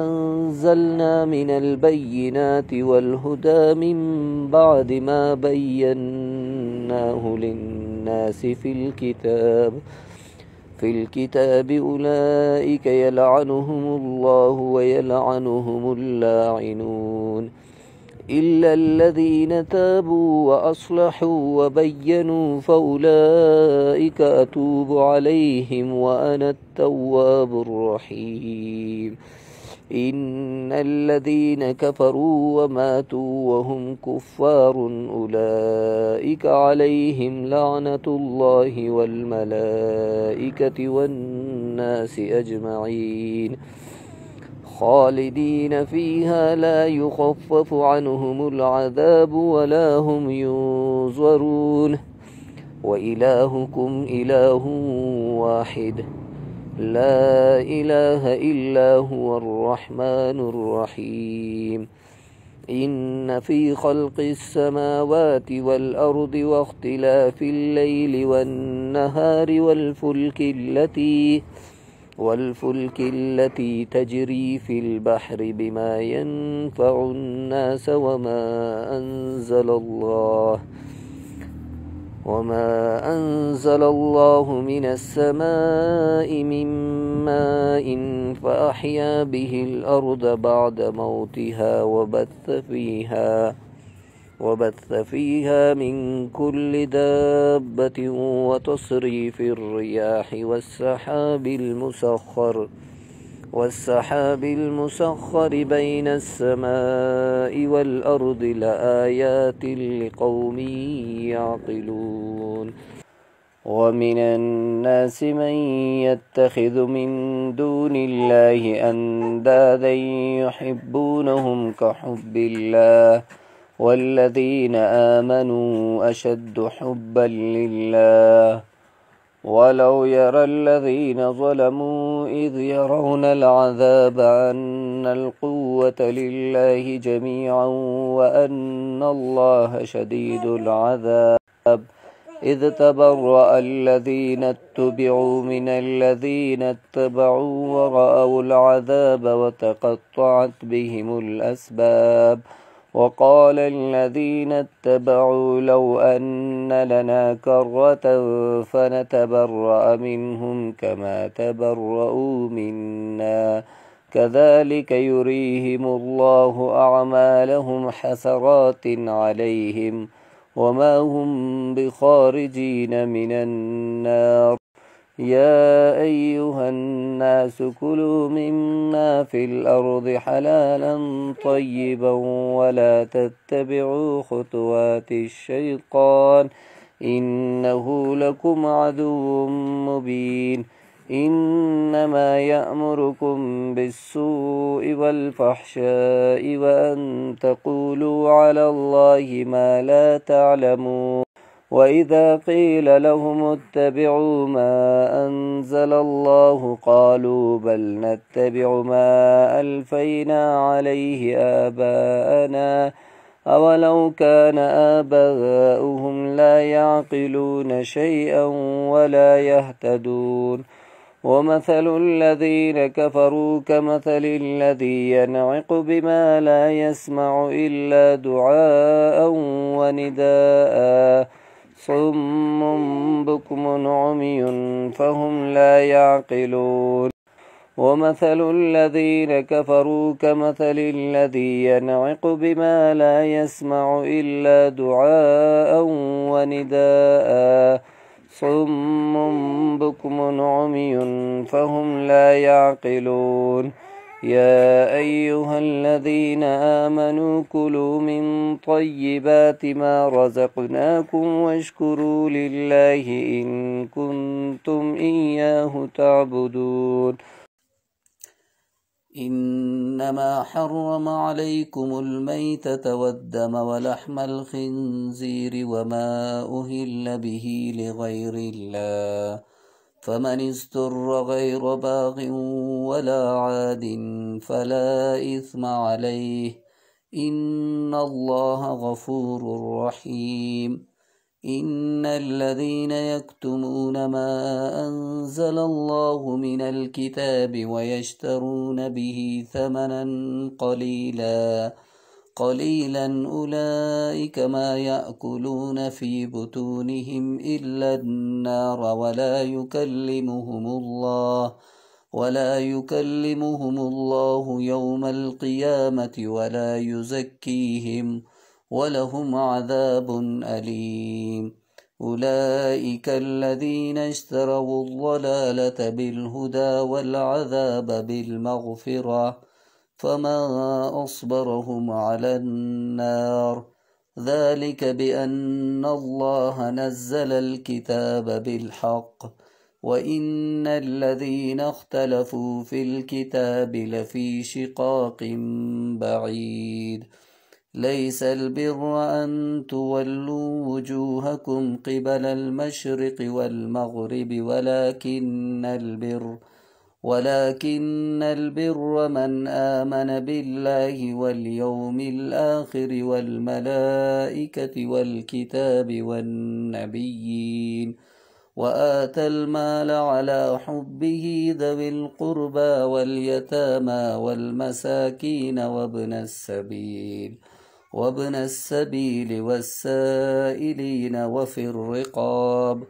أنزلنا من البينات والهدى من بعد ما بيناه للناس في الكتاب أولئك يلعنهم الله ويلعنهم اللاعنون إلا الذين تابوا وأصلحوا وبينوا فأولئك أتوب عليهم وأنا التواب الرحيم إن الذين كفروا وماتوا وهم كفار أولئك عليهم لعنة الله والملائكة والناس أجمعين خالدين فيها لا يخفف عنهم العذاب ولا هم ينظرون وإلهكم إله واحد لا إله إلا هو الرحمن الرحيم إن في خلق السماوات والأرض واختلاف الليل والنهار والفلك التي تجري في البحر بما ينفع الناس وما أنزل الله من السماء من ماء فأحيا به الأرض بعد موتها وبث فيها من كل دابة والسحاب المسخر بين السماء والأرض لآيات لقوم يعقلون ومن الناس من يتخذ من دون الله أندادا يحبونهم كحب الله والذين آمنوا أشد حبا لله ولو يرى الذين ظلموا إذ يرون العذاب أن القوة لله جميعا وأن الله شديد العذاب إذ تبرأ الذين اتبعوا من الذين اتبعوا ورأوا العذاب وتقطعت بهم الأسباب وقال الذين اتبعوا لو أن لنا كرة فنتبرأ منهم كما تبرؤوا منا كذلك يريهم الله أعمالهم حسرات عليهم وما هم بخارجين من النار يا أيها الناس كلوا مما في الأرض حلالا طيبا ولا تتبعوا خطوات الشيطان إنه لكم عدو مبين إنما يأمركم بالسوء والفحشاء وأن تقولوا على الله ما لا تعلمون وإذا قيل لهم اتبعوا ما أنزل الله قالوا بل نتبع ما ألفينا عليه آباءنا أولو كان آباؤهم لا يعقلون شيئا ولا يهتدون ومثل الذين كفروا كمثل الذي ينعق بما لا يسمع إلا دعاء ونداء صم بكم عمي فهم لا يعقلون ومثل الذين كفروا كمثل الذي ينعق بما لا يسمع إلا دعاء ونداء صم بكم عمي فهم لا يعقلون يا أيها الذين آمنوا كلوا من طيبات ما رزقناكم واشكروا لله إن كنتم إياه تعبدون إنما حرم عليكم الميتة والدم ولحم الخنزير وما أهل به لغير الله فمن استر غير باغ ولا عاد فلا إثم عليه إن الله غفور رحيم إن الذين يكتمون ما أنزل الله من الكتاب ويشترون به ثمنا قليلا أولئك ما يأكلون في بطونهم إلا النار ولا يكلمهم الله يوم القيامة ولا يزكيهم ولهم عذاب أليم أولئك الذين اشتروا الضلالة بالهدى والعذاب بالمغفرة فما أصبرهم على النار ذلك بأن الله نزل الكتاب بالحق وإن الذين اختلفوا في الكتاب لفي شقاق بعيد ليس البر أن تولوا وجوهكم قبل المشرق والمغرب ولكن البر من آمن بالله واليوم الآخر والملائكة والكتاب والنبيين وآتى المال على حبه ذوي القربى واليتامى والمساكين وابن السبيل والسائلين وفي الرقاب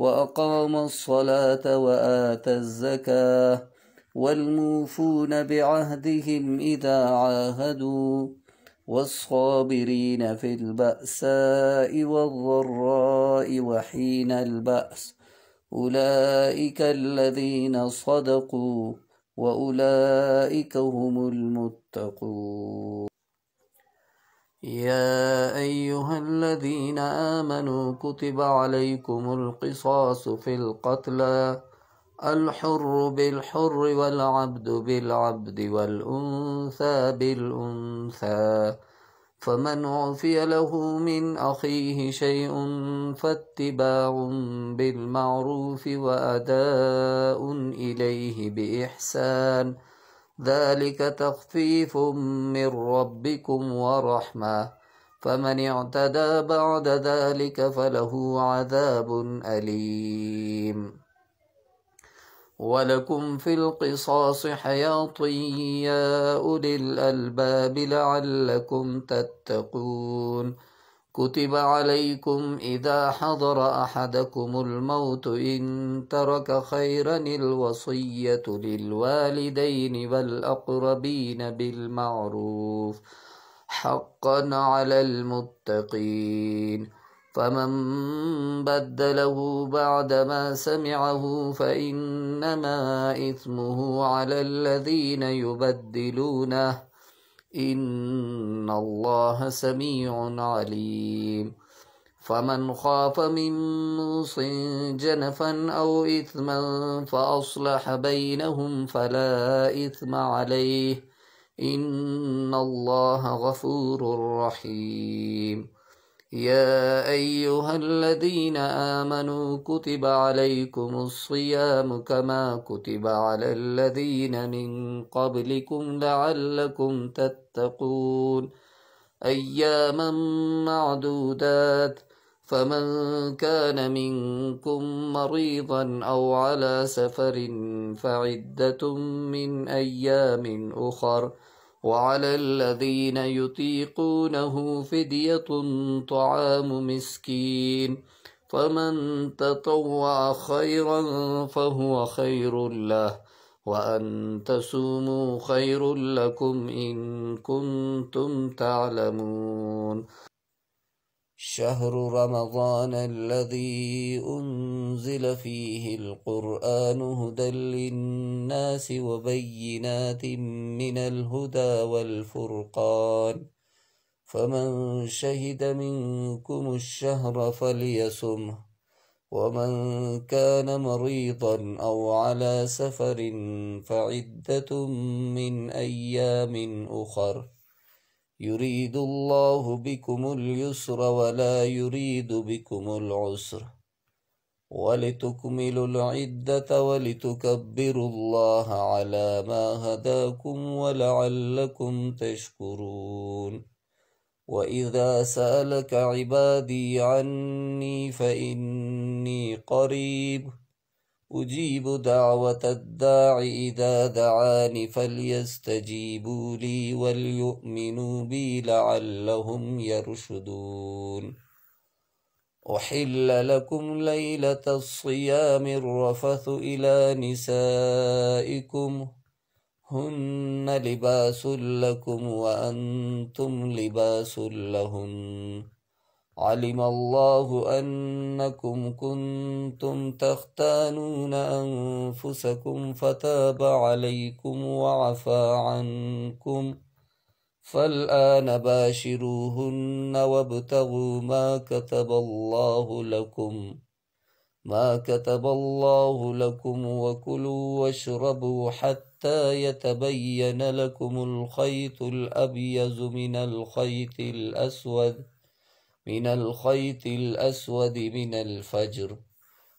وأقام الصلاة وآتى الزكاة والموفون بعهدهم إذا عاهدوا والصابرين في البأساء والضراء وحين البأس أولئك الذين صدقوا وأولئك هم المتقون. يا أيها الذين آمنوا كتب عليكم القصاص في القتلى، الحر بالحر والعبد بالعبد والأنثى بالأنثى، فمن عفي له من أخيه شيء فاتباع بالمعروف وأداء إليه بإحسان، ذلك تخفيف من ربكم ورحمة، فمن اعتدى بعد ذلك فله عذاب أليم. ولكم في القصاص حياة يا أولي الألباب لعلكم تتقون. كتب عليكم إذا حضر أحدكم الموت إن ترك خيرا الوصية للوالدين والأقربين بالمعروف حقا على المتقين، فمن بدله بعدما سمعه فإنما إثمه على الذين يبدلونه، إن الله سميع عليم. فمن خاف من موص جنفا أو إثما فأصلح بينهم فلا إثم عليه، إن الله غفور رحيم. يا أيها الذين آمنوا كتب عليكم الصيام كما كتب على الذين من قبلكم لعلكم تتقون، أياما معدودات، فمن كان منكم مريضا أو على سفر فعدة من أيام أخر، وعلى الذين يطيقونه فدية طعام مسكين، فمن تطوع خيرا فهو خير له، وأن تصوموا خير لكم إن كنتم تعلمون. شهر رمضان الذي أنزل فيه القرآن هدى للناس وبينات من الهدى والفرقان، فمن شهد منكم الشهر فليصمه، ومن كان مريضا أو على سفر فعدة من أيام أخر، يريد الله بكم اليسر ولا يريد بكم العسر، ولتكملوا العدة ولتكبروا الله على ما هداكم ولعلكم تشكرون. وإذا سألك عبادي عني فإني قريب أجيب دعوة الداع إذا دعاني فليستجيبوا لي وليؤمنوا بي لعلهم يرشدون. أحل لكم ليلة الصيام الرفث إلى نسائكم هن لباس لكم وأنتم لباس لهن، علم الله أنكم كنتم تختانون أنفسكم فتاب عليكم وعفى عنكم، فالآن باشروهن وابتغوا ما كتب الله لكم وكلوا واشربوا حتى يتبين لكم الخيط الأبيض من الخيط الأسود من الفجر،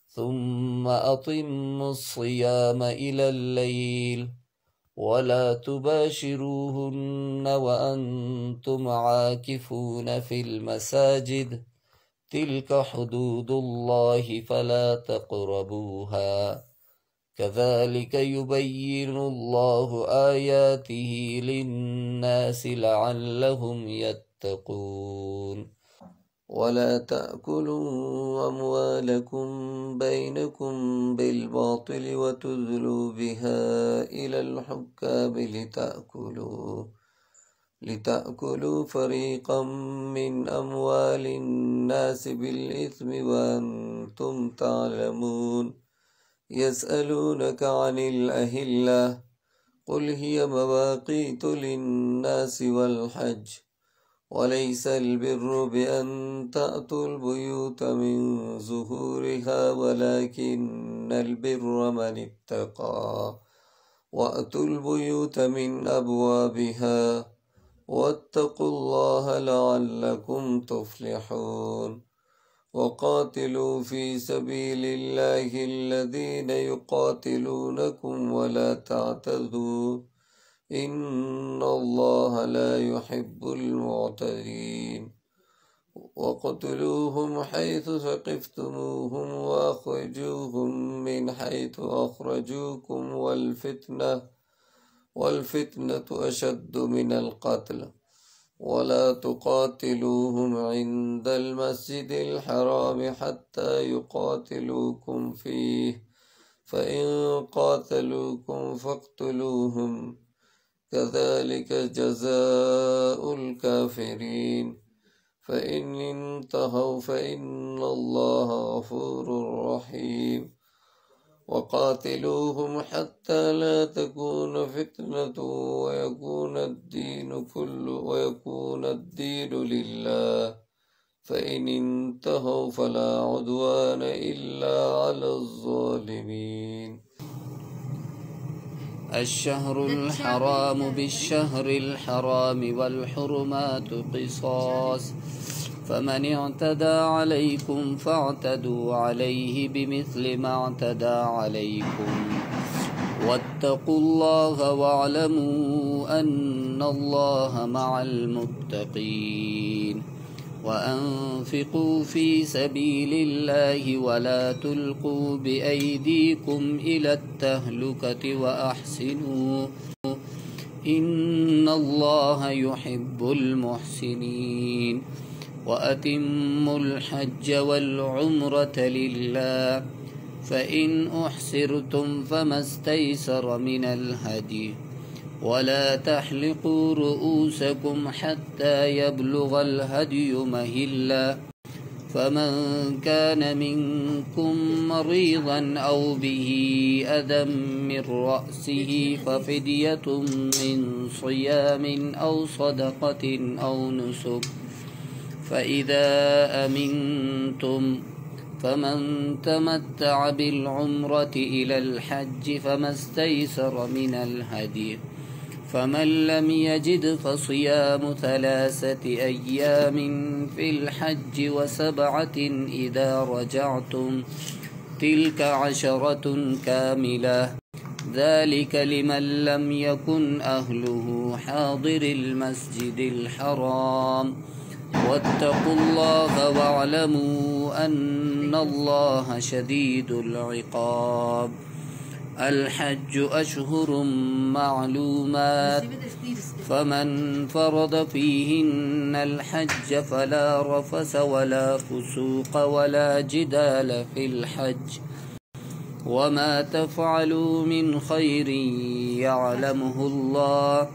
ثم أتموا الصيام إلى الليل، ولا تباشروهن وأنتم عاكفون في المساجد، تلك حدود الله فلا تقربوها، كذلك يبين الله آياته للناس لعلهم يتقون. ولا تأكلوا أموالكم بينكم بالباطل وتدلوا بها إلى الحكام لتأكلوا فريقا من أموال الناس بالإثم وأنتم تعلمون. يسألونك عن الأهلة قل هي مواقيت للناس والحج وليس البر بأن تأتوا البيوت من ظهورها ولكن البر من اتقى وأتوا البيوت من أبوابها واتقوا الله لعلكم تفلحون وقاتلوا في سبيل الله الذين يقاتلونكم ولا تعتدوا إن الله لا يحب المعتدين وقتلوهم حيث ثقفتموهم وأخرجوهم من حيث أخرجوكم والفتنة أشد من القتل ولا تقاتلوهم عند المسجد الحرام حتى يقاتلوكم فيه فإن قاتلوكم فاقتلوهم كذلك جزاء الكافرين فإن انتهوا فإن الله غفور رحيم وقاتلوهم حتى لا تكون فتنة ويكون الدين لله فإن انتهوا فلا عدوان إلا على الظالمين الشهر الحرام بالشهر الحرام والحرمات قصاص فمن اعتدى عليكم فاعتدوا عليه بمثل ما اعتدى عليكم واتقوا الله واعلموا أن الله مع المتقين وأنفقوا في سبيل الله ولا تلقوا بأيديكم إلى التهلكة وأحسنوا إن الله يحب المحسنين وأتموا الحج والعمرة لله فإن أحسرتم فما استيسر من الهدي ولا تحلقوا رؤوسكم حتى يبلغ الهدي مهلا فمن كان منكم مريضا أو به أذى من رأسه ففدية من صيام أو صدقة أو نسك فإذا أمنتم فمن تمتع بالعمرة إلى الحج فما استيسر من الهدي فمن لم يجد فصيام 3 أيام في الحج و7 إذا رجعتم تلك 10 كاملة ذلك لمن لم يكن أهله حاضر المسجد الحرام واتقوا الله واعلموا أن الله شديد العقاب الحج أشهر معلومات فمن فرض فيهن الحج فلا رفث ولا فسوق ولا جدال في الحج وما تفعلوا من خير يعلمه الله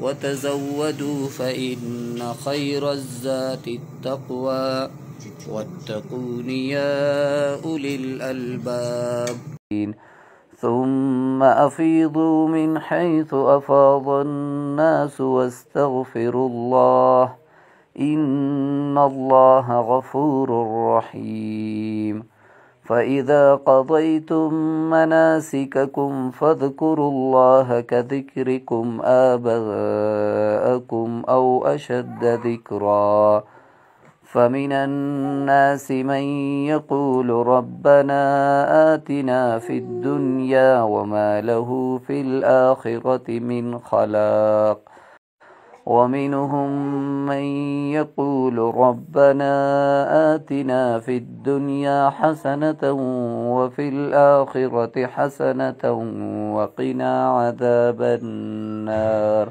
وتزودوا فإن خير الزاد التقوى واتقون يا أولي الألباب ثم أفيضوا من حيث أفاض الناس واستغفروا الله إن الله غفور رحيم فإذا قضيتم مناسككم فاذكروا الله كذكركم آباءكم أو أشد ذكرا فمن الناس من يقول ربنا آتنا في الدنيا وما له في الآخرة من خلاق ومنهم من يقول ربنا آتنا في الدنيا حسنة وفي الآخرة حسنة وقنا عذاب النار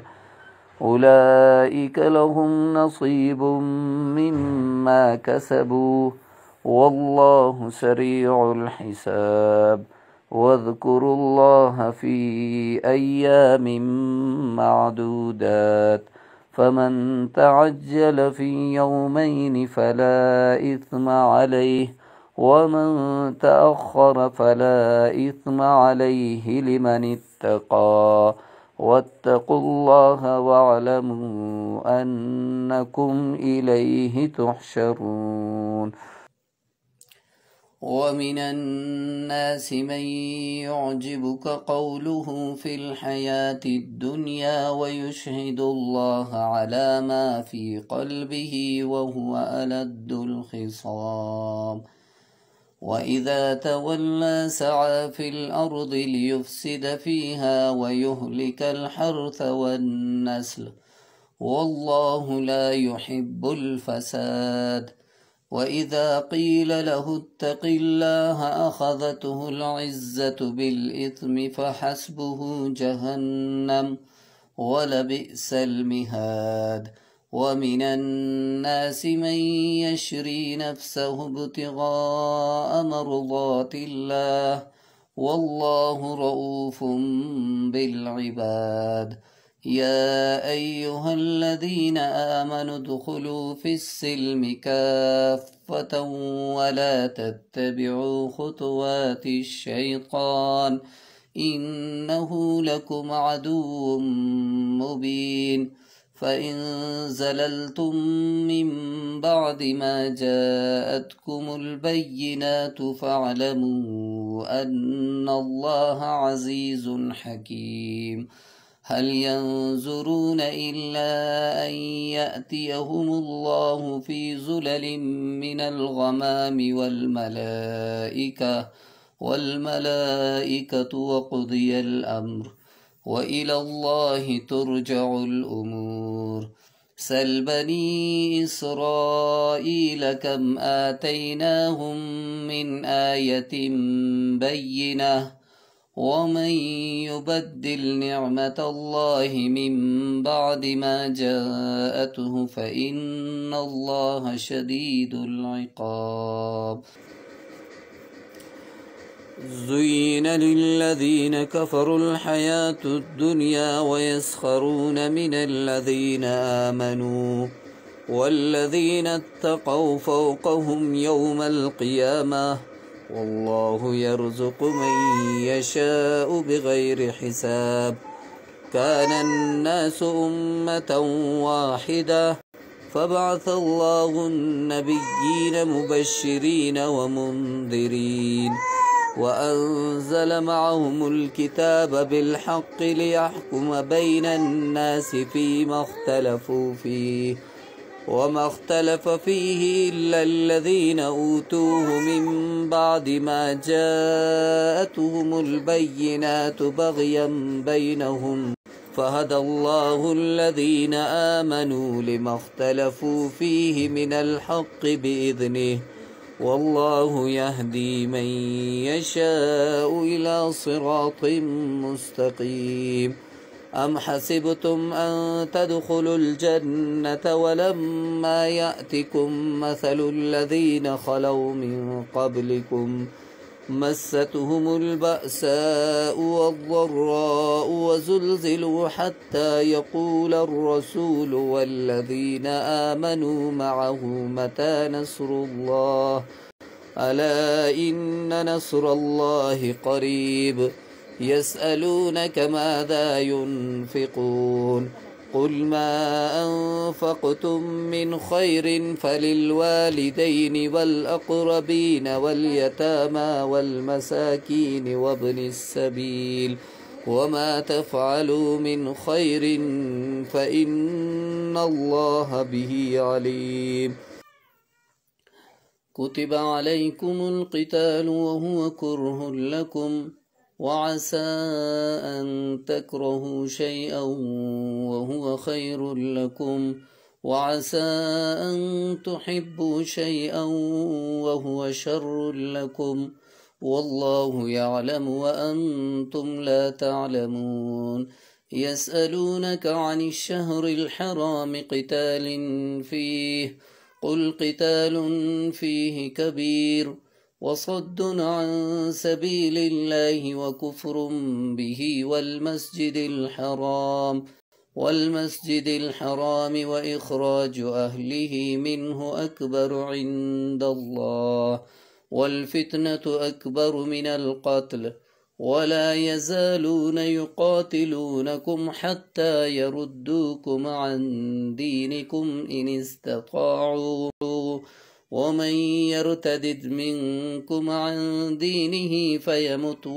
أولئك لهم نصيب مما كسبوا والله سريع الحساب واذكروا الله في أيام معدودات فمن تعجل في يومين فلا إثم عليه ومن تأخر فلا إثم عليه لمن اتقى واتقوا الله واعلموا أنكم إليه تحشرون. ومن الناس من يعجبك قوله في الحياة الدنيا ويشهد الله على ما في قلبه وهو ألد الخصام، وإذا تولى سعى في الأرض ليفسد فيها ويهلك الحرث والنسل، والله لا يحب الفساد. وإذا قيل له اتق الله أخذته العزة بالإثم فحسبه جهنم ولبئس المهاد. ومن الناس من يشري نفسه ابتغاء مرضات الله، والله رؤوف بالعباد. يا أيها الذين آمنوا ادخلوا في السلم كافة ولا تتبعوا خطوات الشيطان إنه لكم عدو مبين. فإن زللتم من بعد ما جاءتكم البينات فاعلموا أن الله عزيز حكيم. هل ينظرون إلا أن يأتيهم الله في زلل من الغمام والملائكة وقضي الأمر وإلى الله ترجع الأمور. سل بني إسرائيل كم آتيناهم من آية بينة ومن يبدل نعمة الله من بعد ما جاءته فإن الله شديد العقاب. زين للذين كفروا الحياة الدنيا ويسخرون من الذين آمنوا والذين اتقوا فوقهم يوم القيامة والله يرزق من يشاء بغير حساب. كان الناس أمة واحدة فبعث الله النبيين مبشرين ومنذرين وأنزل معهم الكتاب بالحق ليحكم بين الناس فيما اختلفوا فيه وما اختلف فيه إلا الذين أوتوه من بعد ما جاءتهم البينات بغيا بينهم فهدى الله الذين آمنوا لما اختلفوا فيه من الحق بإذنه والله يهدي من يشاء إلى صراط مستقيم. أم حسبتم أن تدخلوا الجنة ولما يأتكم مثل الذين خلوا من قبلكم مستهم البأساء والضراء وزلزلوا حتى يقول الرسول والذين آمنوا معه متى نصر الله ألا إن نصر الله قريب. يسألونك ماذا ينفقون قل ما أنفقتم من خير فللوالدين والأقربين واليتامى والمساكين وابن السبيل وما تفعلوا من خير فإن الله به عليم. كتب عليكم القتال وهو كره لكم وعسى أن تكرهوا شيئا وهو خير لكم وعسى أن تحبوا شيئا وهو شر لكم والله يعلم وأنتم لا تعلمون. يسألونك عن الشهر الحرام قتال فيه قل قتال فيه كبير وصد عن سبيل الله وكفر به والمسجد الحرام وإخراج أهله منه أكبر عند الله والفتنة أكبر من القتل ولا يزالون يقاتلونكم حتى يردوكم عن دينكم إن استطاعوا ومن يرتدد منكم عن دينه فيمت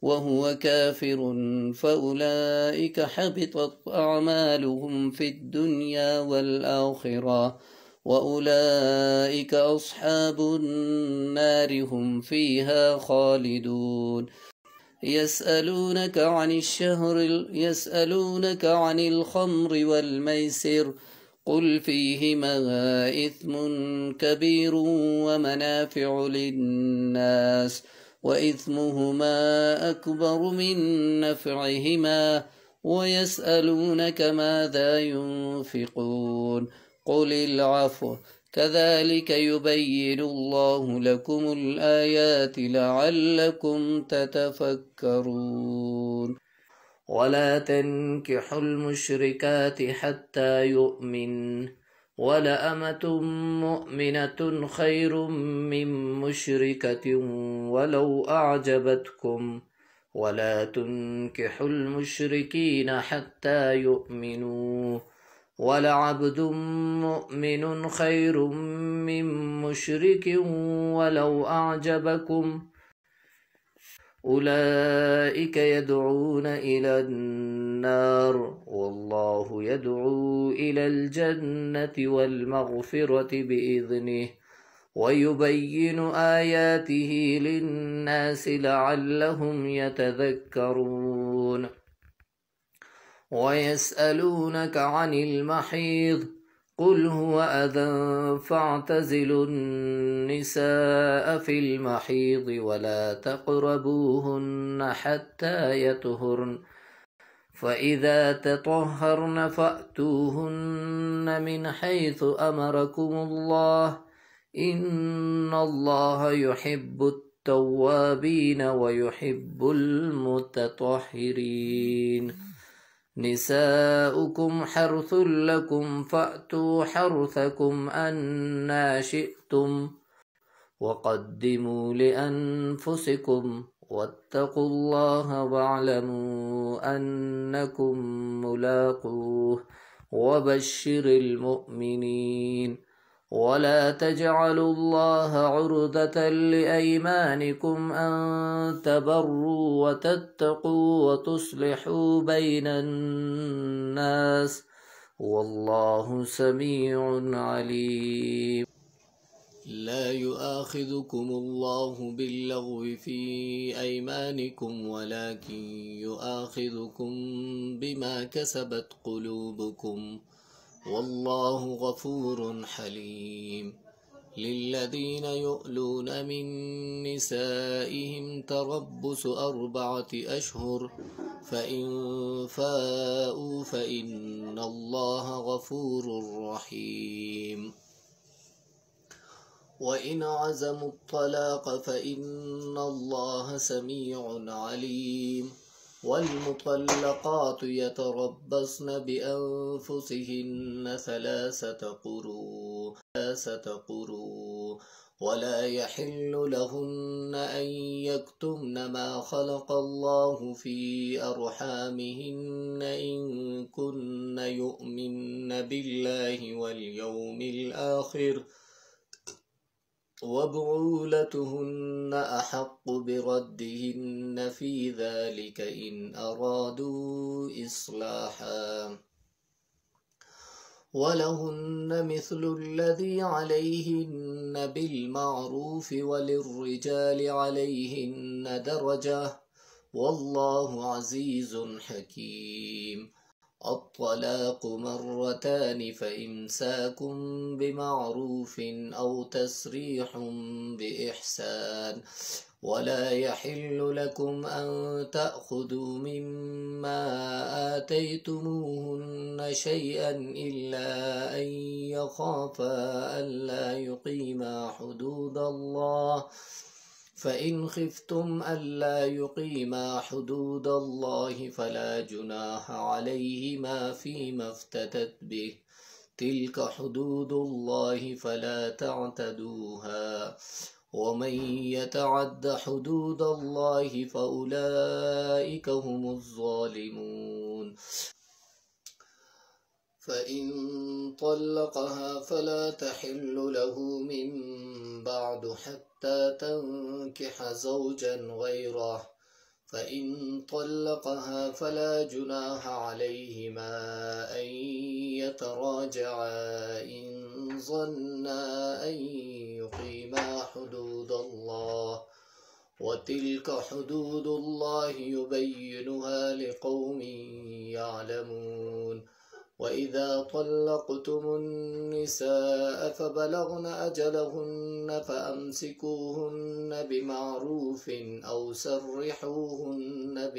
وهو كافر فأولئك حبطت أعمالهم في الدنيا والآخرة وأولئك أصحاب النار هم فيها خالدون يسألونك عن الخمر والميسر قل فيهما إثم كبير ومنافع للناس وإثمهما أكبر من نفعهما ويسألونك ماذا ينفقون قل العفو كذلك يبين الله لكم الآيات لعلكم تتفكرون ولا تنكحوا المشركات حتى يؤمن ولأمة مؤمنة خير من مشركة ولو أعجبتكم ولا تنكحوا المشركين حتى يؤمنوا ولعبد مؤمن خير من مشرك ولو أعجبكم أولئك يدعون إلى النار والله يدعو إلى الجنة والمغفرة بإذنه ويبين آياته للناس لعلهم يتذكرون ويسألونك عن المحيض قل هو أذى فاعتزلوا النساء في المحيض ولا تقربوهن حتى يطهرن فإذا تطهرن فأتوهن من حيث أمركم الله إن الله يحب التوابين ويحب المتطهرين نساؤكم حرث لكم فأتوا حرثكم أنى شئتم وقدموا لأنفسكم واتقوا الله واعلموا أنكم ملاقوه وبشر المؤمنين ولا تجعلوا الله عرضة لأيمانكم أن تبروا وتتقوا وتصلحوا بين الناس والله سميع عليم لا يؤاخذكم الله باللغو في أيمانكم ولكن يؤاخذكم بما كسبت قلوبكم والله غفور حليم للذين يؤلون من نسائهم تربص 4 أشهر فإن فاءوا فإن الله غفور رحيم وإن عزموا الطلاق فإن الله سميع عليم والمطلقات يتربصن بأنفسهن 3 قروء ولا يحل لهن أن يكتمن ما خلق الله في أرحامهن إن كن يؤمن بالله واليوم الآخر وبعولتهن أحق بردهن في ذلك إن أرادوا إصلاحا ولهن مثل الذي عليهن بالمعروف وللرجال عليهن درجة والله عزيز حكيم الطلاق 2 فإمساك بمعروف أو تسريح بإحسان ولا يحل لكم أن تأخذوا مما آتيتموهن شيئا إلا أن يخافا ألا يقيما حدود الله فإن خفتم ألا يقيما حدود الله فلا جناح عليهما فيما افتدت به تلك حدود الله فلا تعتدوها ومن يتعد حدود الله فأولئك هم الظالمون. فإن طلقها فلا تحل له من بعد حتى تنكح زوجا غيره، فإن طلقها فلا جناح عليهما أن يتراجعا إن ظنا أن يقيما حدود الله، وتلك حدود الله يبينها لقوم يعلمون. وإذا طلقتم النساء فبلغن أجلهن فأمسكوهن بمعروف أو سرحوهن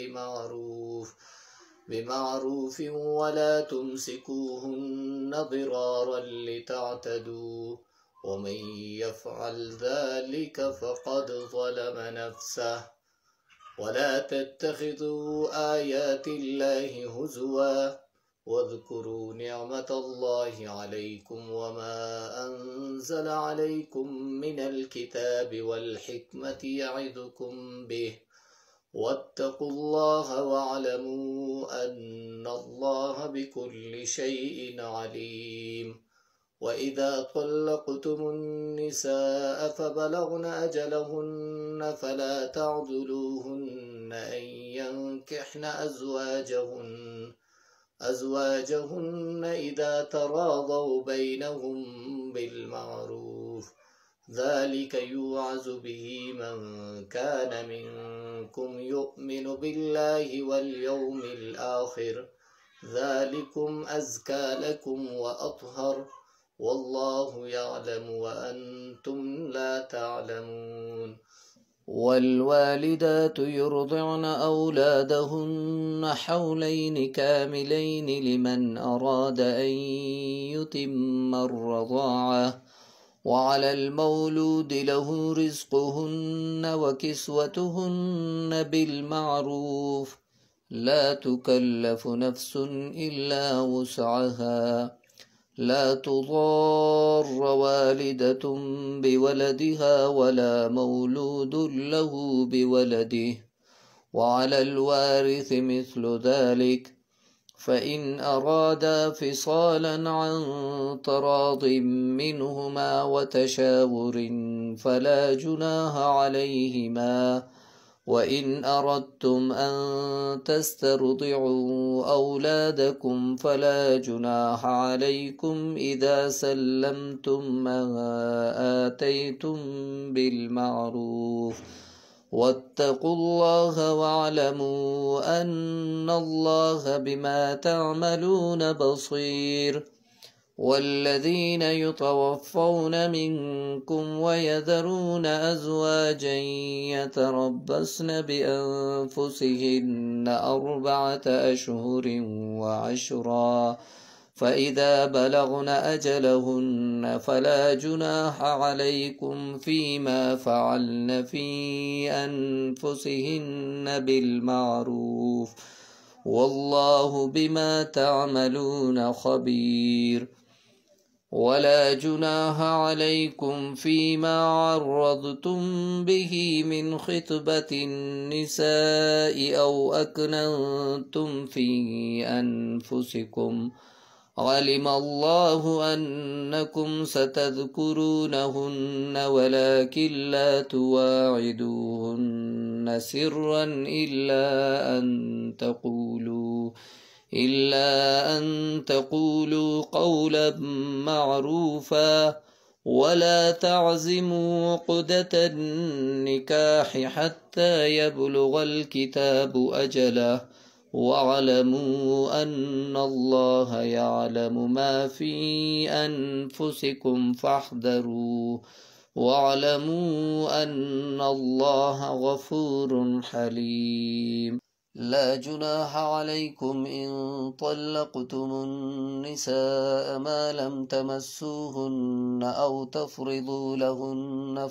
بمعروف ولا تمسكوهن ضرارا لتعتدوا، ومن يفعل ذلك فقد ظلم نفسه. ولا تتخذوا آيات الله هزوا واذكروا نعمة الله عليكم وما أنزل عليكم من الكتاب والحكمة يعظكم به، واتقوا الله واعلموا أن الله بكل شيء عليم. وإذا طلقتم النساء فبلغن أجلهن فلا تعضلوهن أن ينكحن أزواجهن إذا تراضوا بينهم بالمعروف، ذلك يوعظ به من كان منكم يؤمن بالله واليوم الآخر، ذلكم أزكى لكم وأطهر، والله يعلم وأنتم لا تعلمون. والوالدات يرضعن أولادهن حولين كاملين لمن أراد أن يتم الرضاعة، وعلى المولود له رزقهن وكسوتهن بالمعروف، لا تكلف نفس إلا وسعها، لا تضار والدة بولدها ولا مولود له بولده، وعلى الوارث مثل ذلك، فإن أرادا فصالا عن تراض منهما وتشاور فلا جناح عليهما. وإن أردتم أن تسترضعوا أولادكم فلا جناح عليكم إذا سلمتم ما آتيتم بالمعروف، واتقوا الله واعلموا أن الله بما تعملون بصير. والذين يتوفون منكم ويذرون أزواجا يتربصن بأنفسهن 4 أشهر وعشرا، فإذا بلغن أجلهن فلا جناح عليكم فيما فعلن في أنفسهن بالمعروف، والله بما تعملون خبير. ولا جناح عليكم فيما عرضتم به من خطبة النساء أو أكننتم في أنفسكم، علم الله أنكم ستذكرونهن ولكن لا تواعدوهن سرا إلا أن تقولوا قولا معروفا، ولا تعزموا عقدة النكاح حتى يبلغ الكتاب أجله، واعلموا أن الله يعلم ما في أنفسكم فاحذروا، واعلموا أن الله غفور حليم. لا جناح عليكم إن طلقتم النساء ما لم تمسوهن أو تفرضوا لهن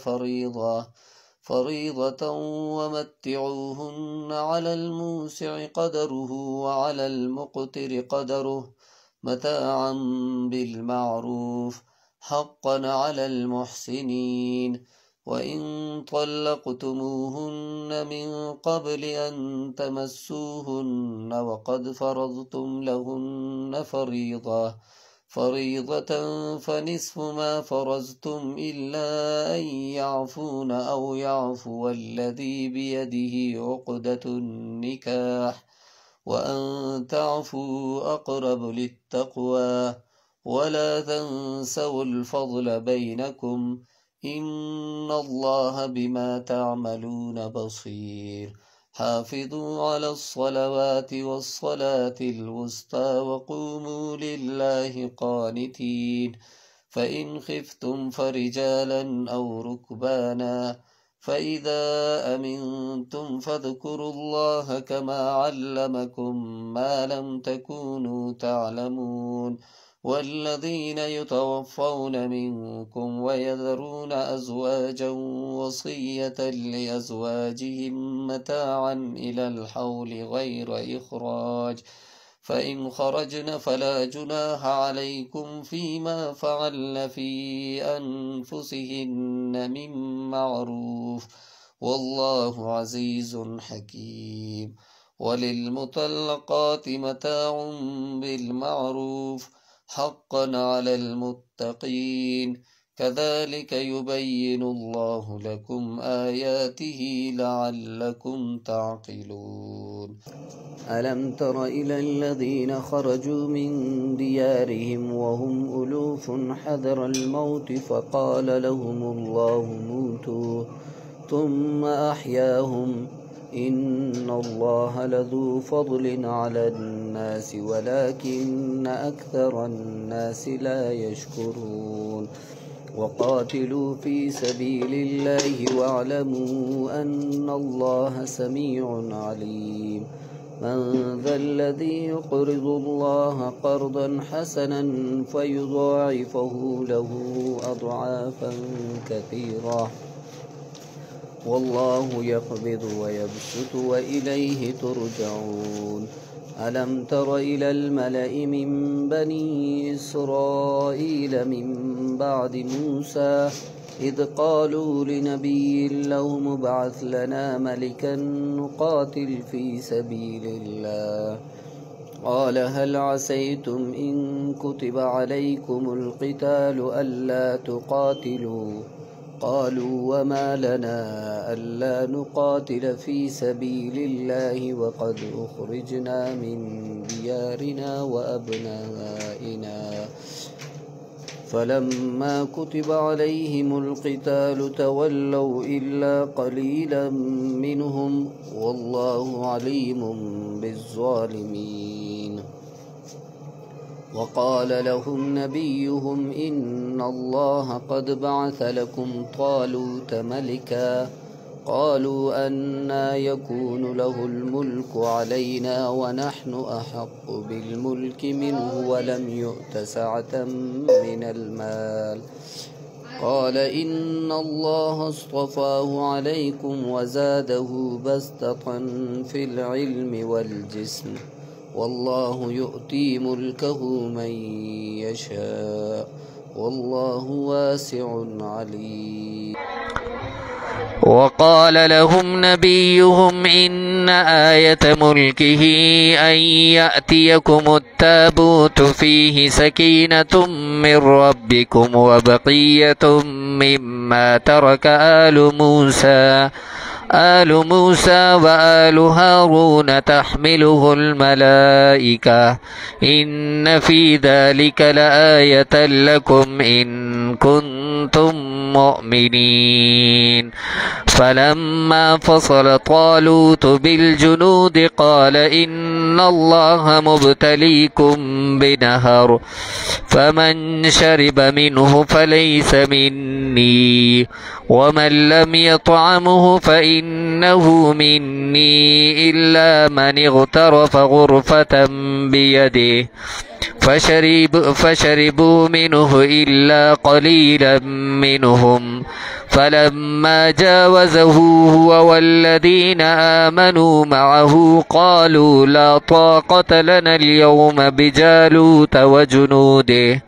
فريضة ومتعوهن على الموسع قدره وعلى المقتر قدره متاعا بالمعروف، حقا على المحسنين. وإن طلقتموهن من قبل أن تمسوهن وقد فرضتم لهن فريضة فنصف ما فرضتم إلا أن يعفون أو يعفو الذي بيده عقدة النكاح وأن تعفوا أقرب للتقوى ولا تنسوا الفضل بينكم إن الله بما تعملون بصير حافظوا على الصلوات والصلاة الوسطى وقوموا لله قانتين فإن خفتم فرجالا أو ركبانا فإذا أمنتم فاذكروا الله كما علمكم ما لم تكونوا تعلمون والذين يتوفون منكم ويذرون أزواجا وصية لأزواجهم متاعا إلى الحول غير إخراج فإن خرجن فلا جناح عليكم فيما فعلن في أنفسهن من معروف والله عزيز حكيم وللمطلقات متاع بالمعروف حقا على المتقين كذلك يبين الله لكم آياته لعلكم تعقلون ألم تر إلى الذين خرجوا من ديارهم وهم ألوف حذر الموت فقال لهم الله موتوا ثم أحياهم إن الله لذو فضل على الناس ولكن أكثر الناس لا يشكرون وقاتلوا في سبيل الله واعلموا أن الله سميع عليم من ذا الذي يقرض الله قرضا حسنا فيضاعفه له أضعافا كثيرة والله يقبض ويبسط وإليه ترجعون ألم تر إلى الملأ من بني إسرائيل من بعد موسى إذ قالوا لنبي له ابعث لنا ملكا نقاتل في سبيل الله قال هل عسيتم إن كتب عليكم القتال ألا تقاتلوا قالوا وما لنا ألا نقاتل في سبيل الله وقد أخرجنا من ديارنا وأبنائنا فلما كتب عليهم القتال تولوا إلا قليلا منهم والله عليم بالظالمين وقال لهم نبيهم إن الله قد بعث لكم طالوت ملكا قالوا أنى يكون له الملك علينا ونحن أحق بالملك منه ولم يؤت سعة من المال قال إن الله اصطفاه عليكم وزاده بسطة في العلم والجسم والله يؤتي ملكه من يشاء والله واسع عليم وقال لهم نبيهم إن آية ملكه أن يأتيكم التابوت فيه سكينة من ربكم وبقية مما ترك آل موسى وآل هارون تحمله الملائكة إن في ذلك لآية لكم إن كنتم مؤمنين فلما فصل طالوت بالجنود قال إن الله مبتليكم بنهر فمن شرب منه فليس مني ومن لم يطعمه فإنه مني إلا من اغترف غرفة بيده فشربوا منه إلا قليلا منهم فلما جاوزه هو والذين آمنوا معه قالوا لا طاقة لنا اليوم بجالوت وجنوده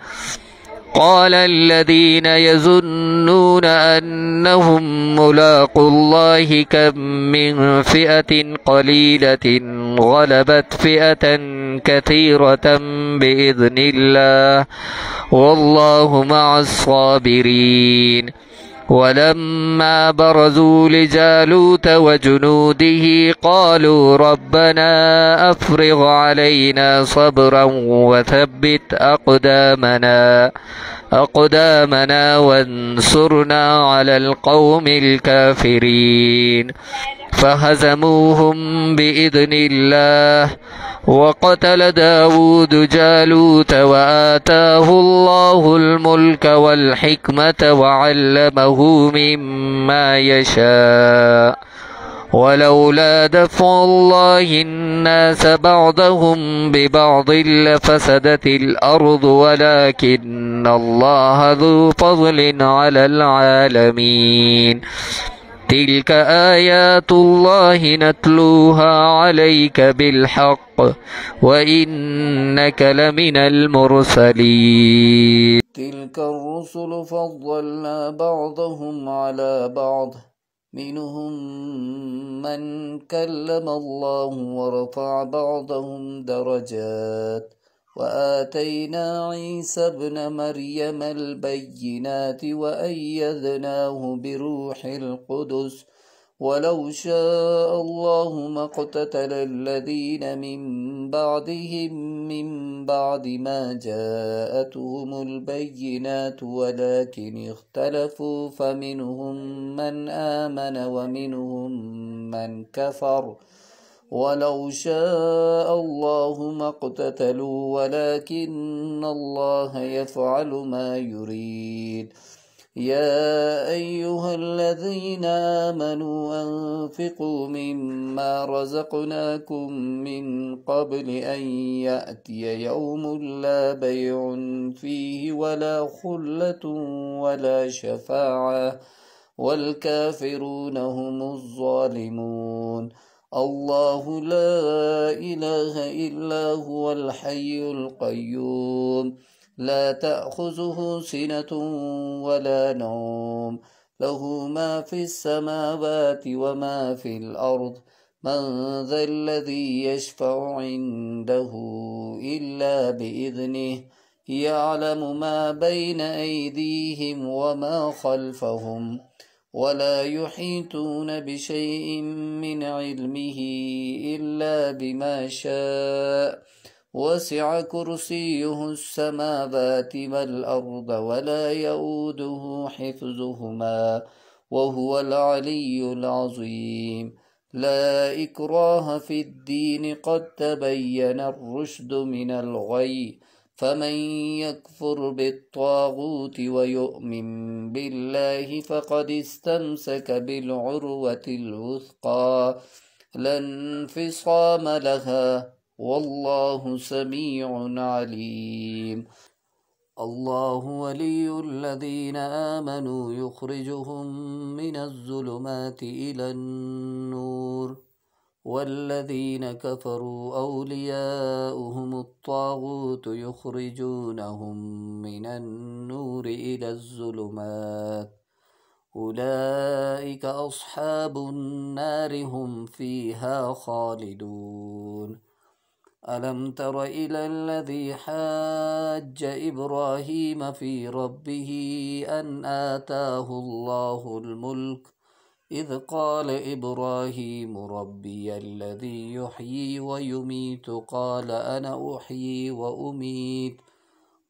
قال الذين يظنون أنهم ملاقو الله كم من فئة قليلة غلبت فئة كثيرة بإذن الله والله مع الصابرين. ولما برزوا لجالوت وجنوده قالوا ربنا أفرغ علينا صبرا وثبت أقدامنا وانصرنا على القوم الكافرين. فهزموهم بإذن الله وقتل داود جالوت وآتاه الله الملك والحكمة وعلمه مما يشاء ولولا دفع الله الناس بعضهم ببعض لفسدت الأرض ولكن الله ذو فضل على العالمين. تلك آيات الله نتلوها عليك بالحق وإنك لمن المرسلين. تلك الرسل فضلنا بعضهم على بعض منهم من كلم الله ورفع بعضهم درجات وآتينا عيسى ابن مريم البينات وأيدناه بروح القدس ولو شاء الله ما اقتتل الذين من بعدهم من بعد ما جاءتهم البينات ولكن اختلفوا فمنهم من آمن ومنهم من كفر ولو شاء الله ما اقتتلوا ولكن الله يفعل ما يريد. يا أيها الذين آمنوا أنفقوا مما رزقناكم من قبل أن يأتي يوم لا بيع فيه ولا خلة ولا شفاعة والكافرون هم الظالمون. الله لا إله إلا هو الحي القيوم لا تأخذه سنة ولا نوم له ما في السماوات وما في الأرض من ذا الذي يشفع عنده إلا بإذنه يعلم ما بين أيديهم وما خلفهم ولا يحيطون بشيء من علمه إلا بما شاء وسع كرسيه السماوات والأرض ولا يؤوده حفظهما وهو العلي العظيم. لا إكراه في الدين قد تبين الرشد من الغي فمن يكفر بالطاغوت ويؤمن بالله فقد استمسك بالعروة الوثقى لا انفصام لها والله سميع عليم. الله ولي الذين آمنوا يخرجهم من الظلمات إلى النور والذين كفروا أولياؤهم الطاغوت يخرجونهم من النور إلى الظلمات أولئك أصحاب النار هم فيها خالدون. ألم تر إلى الذي حاج إبراهيم في ربه أن آتاه الله الملك إذ قال إبراهيم ربي الذي يحيي ويميت قال أنا أحيي وأميت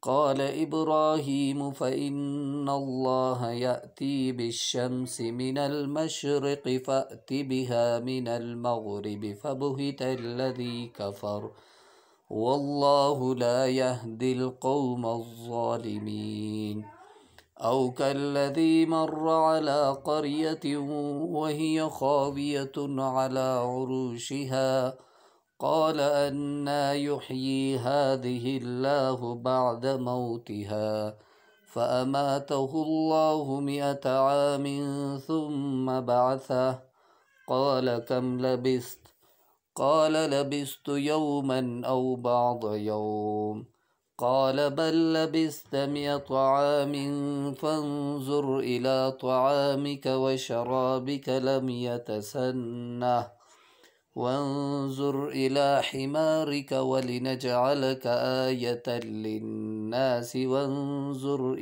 قال إبراهيم فإن الله يأتي بالشمس من المشرق فأت بها من المغرب فبهت الذي كفر والله لا يهدي القوم الظالمين. أو كالذي مر على قرية وهي خاوية على عروشها قال أنى يحيي هذه الله بعد موتها فأماته الله 100 عام ثم بعثه قال كم لبثت قال لبثت يوما أو بعض يوم قال بل لبثت 100 عام فانظر إلى طعامك وشرابك لم يتسنه وانظر إلى حمارك ولنجعلك آية للناس وانظر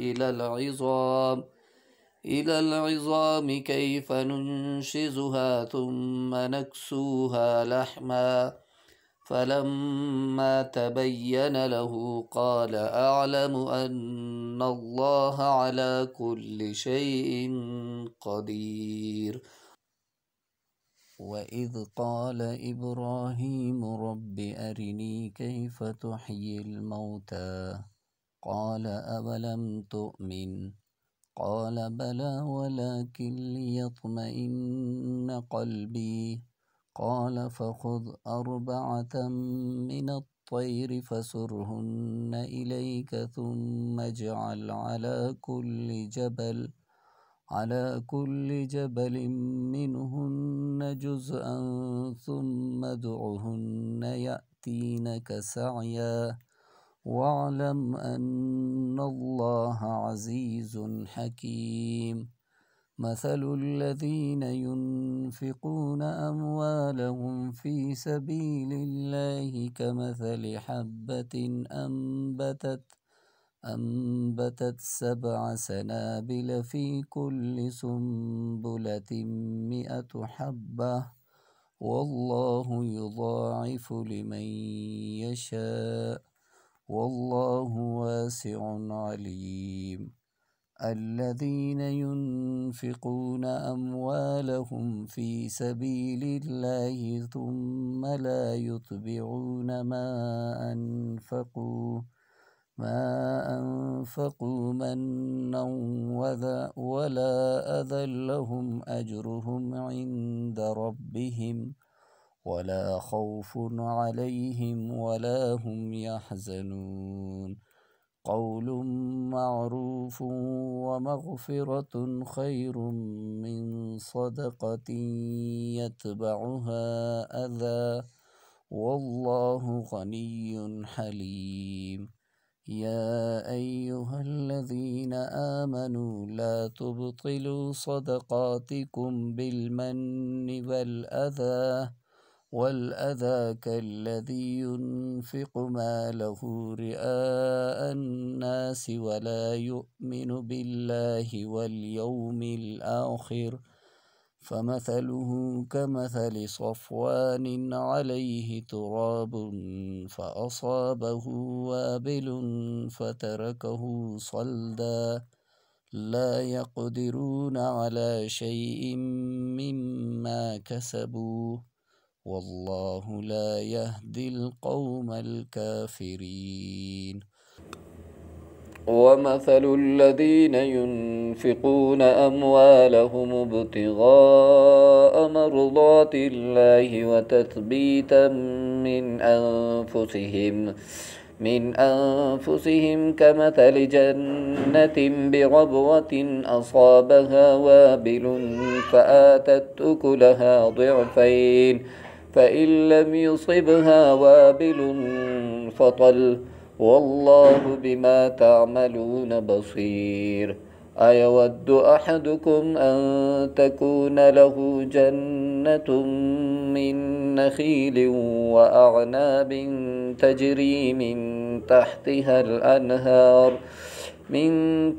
إلى العظام كيف ننشزها ثم نكسوها لحما فلما تبين له قال أعلم أن الله على كل شيء قدير. وإذ قال إبراهيم رب أرني كيف تحيي الموتى قال أولم تؤمن قال بلى ولكن ليطمئن قلبي قال فخذ 4 من الطير فسرهن إليك ثم اجعل على كل جبل منهن جزءا ثم ادعهن يأتينك سعيا واعلم أن الله عزيز حكيم. مثل الذين ينفقون أموالهم في سبيل الله كمثل حبة أنبتت 7 سنابل في كل سنبلة 100 حبة والله يضاعف لمن يشاء والله واسع عليم. الذين ينفقون أموالهم في سبيل الله ثم لا يتبعون ما أنفقوا منا ولا أذى لهم أجرهم عند ربهم ولا خوف عليهم ولا هم يحزنون. قول معروف ومغفرة خير من صدقة يتبعها أذى والله غني حليم. يا أيها الذين آمنوا لا تبطلوا صدقاتكم بالمن والأذى كالذي ينفق ماله رئاء الناس ولا يؤمن بالله واليوم الآخر فمثله كمثل صفوان عليه تراب فأصابه وابل فتركه صلدا لا يقدرون على شيء مما كسبوا والله لا يهدي القوم الكافرين. ومثل الذين ينفقون أموالهم ابتغاء مرضات الله وتثبيتا من أنفسهم كمثل جنة بربوة أصابها وابل فآتت أكلها ضعفين فإن لم يصبها وابل فطل والله بما تعملون بصير. أيود أحدكم أن تكون له جنة من نخيل وأعناب تجري من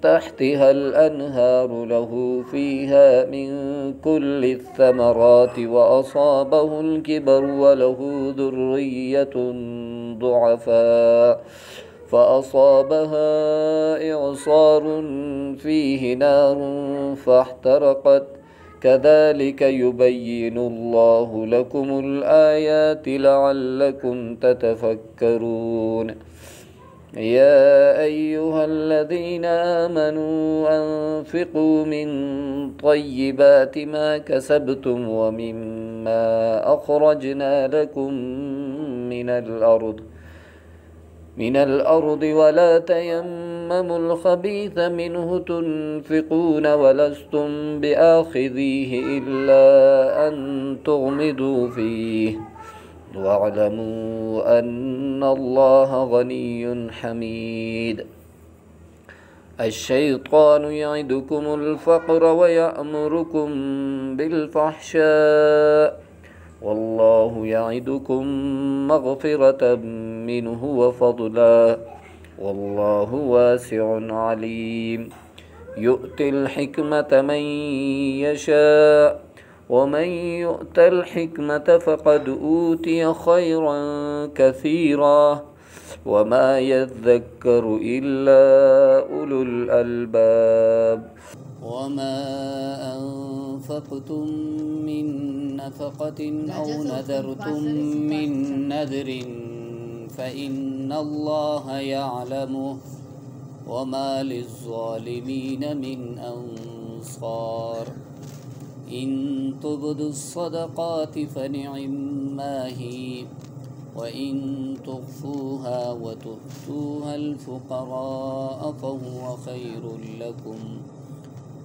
تحتها الأنهار له فيها من كل الثمرات وأصابه الكبر وله ذرية ضعفاء فأصابها إعصار فيه نار فاحترقت كذلك يبين الله لكم الآيات لعلكم تتفكرون. يا أيها الذين آمنوا أنفقوا من طيبات ما كسبتم ومما أخرجنا لكم من الأرض ولا تيمموا الخبيث منه تنفقون ولستم بآخذيه إلا أن تغمضوا فيه واعلموا أن الله غني حميد. الشيطان يعدكم الفقر ويأمركم بالفحشاء والله يعدكم مغفرة منه وفضلا والله واسع عليم. يؤتي الحكمة من يشاء ومن يؤت الحكمة فقد أوتي خيرا كثيرا وما يذكر إلا أولو الألباب. وما أنفقتم من نفقة أو نذرتم من نذر فإن الله يعلمه وما للظالمين من أنصار. إن تبدوا الصدقات فنعما هي وإن تخفوها وتؤتوها الفقراء فهو خير لكم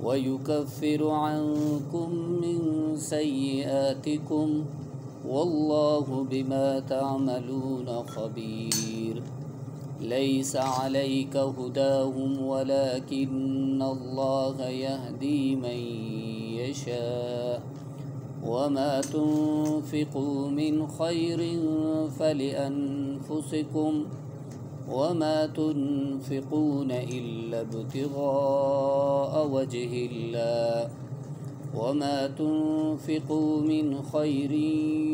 ويكفر عنكم من سيئاتكم والله بما تعملون خبير. ليس عليك هداهم ولكن الله يهدي من يشاء وما تنفقوا من خير فلأنفسكم وما تنفقون إلا ابتغاء وجه الله وما تنفقوا من خير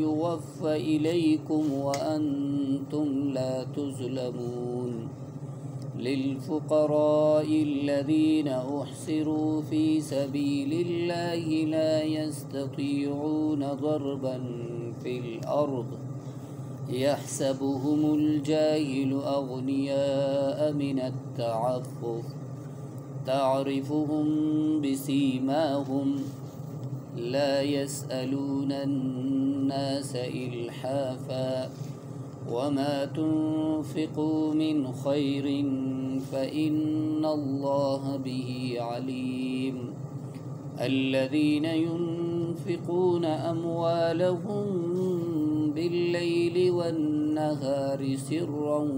يوفى إليكم وأنتم لا تظلمون. للفقراء الذين أحصروا في سبيل الله لا يستطيعون ضربا في الأرض يحسبهم الجاهل أغنياء من التعفف تعرفهم بسيماهم لا يسألون الناس إلحافا وما تنفقوا من خير فإن الله به عليم. الذين ينفقون أموالهم بالليل والنهار سرا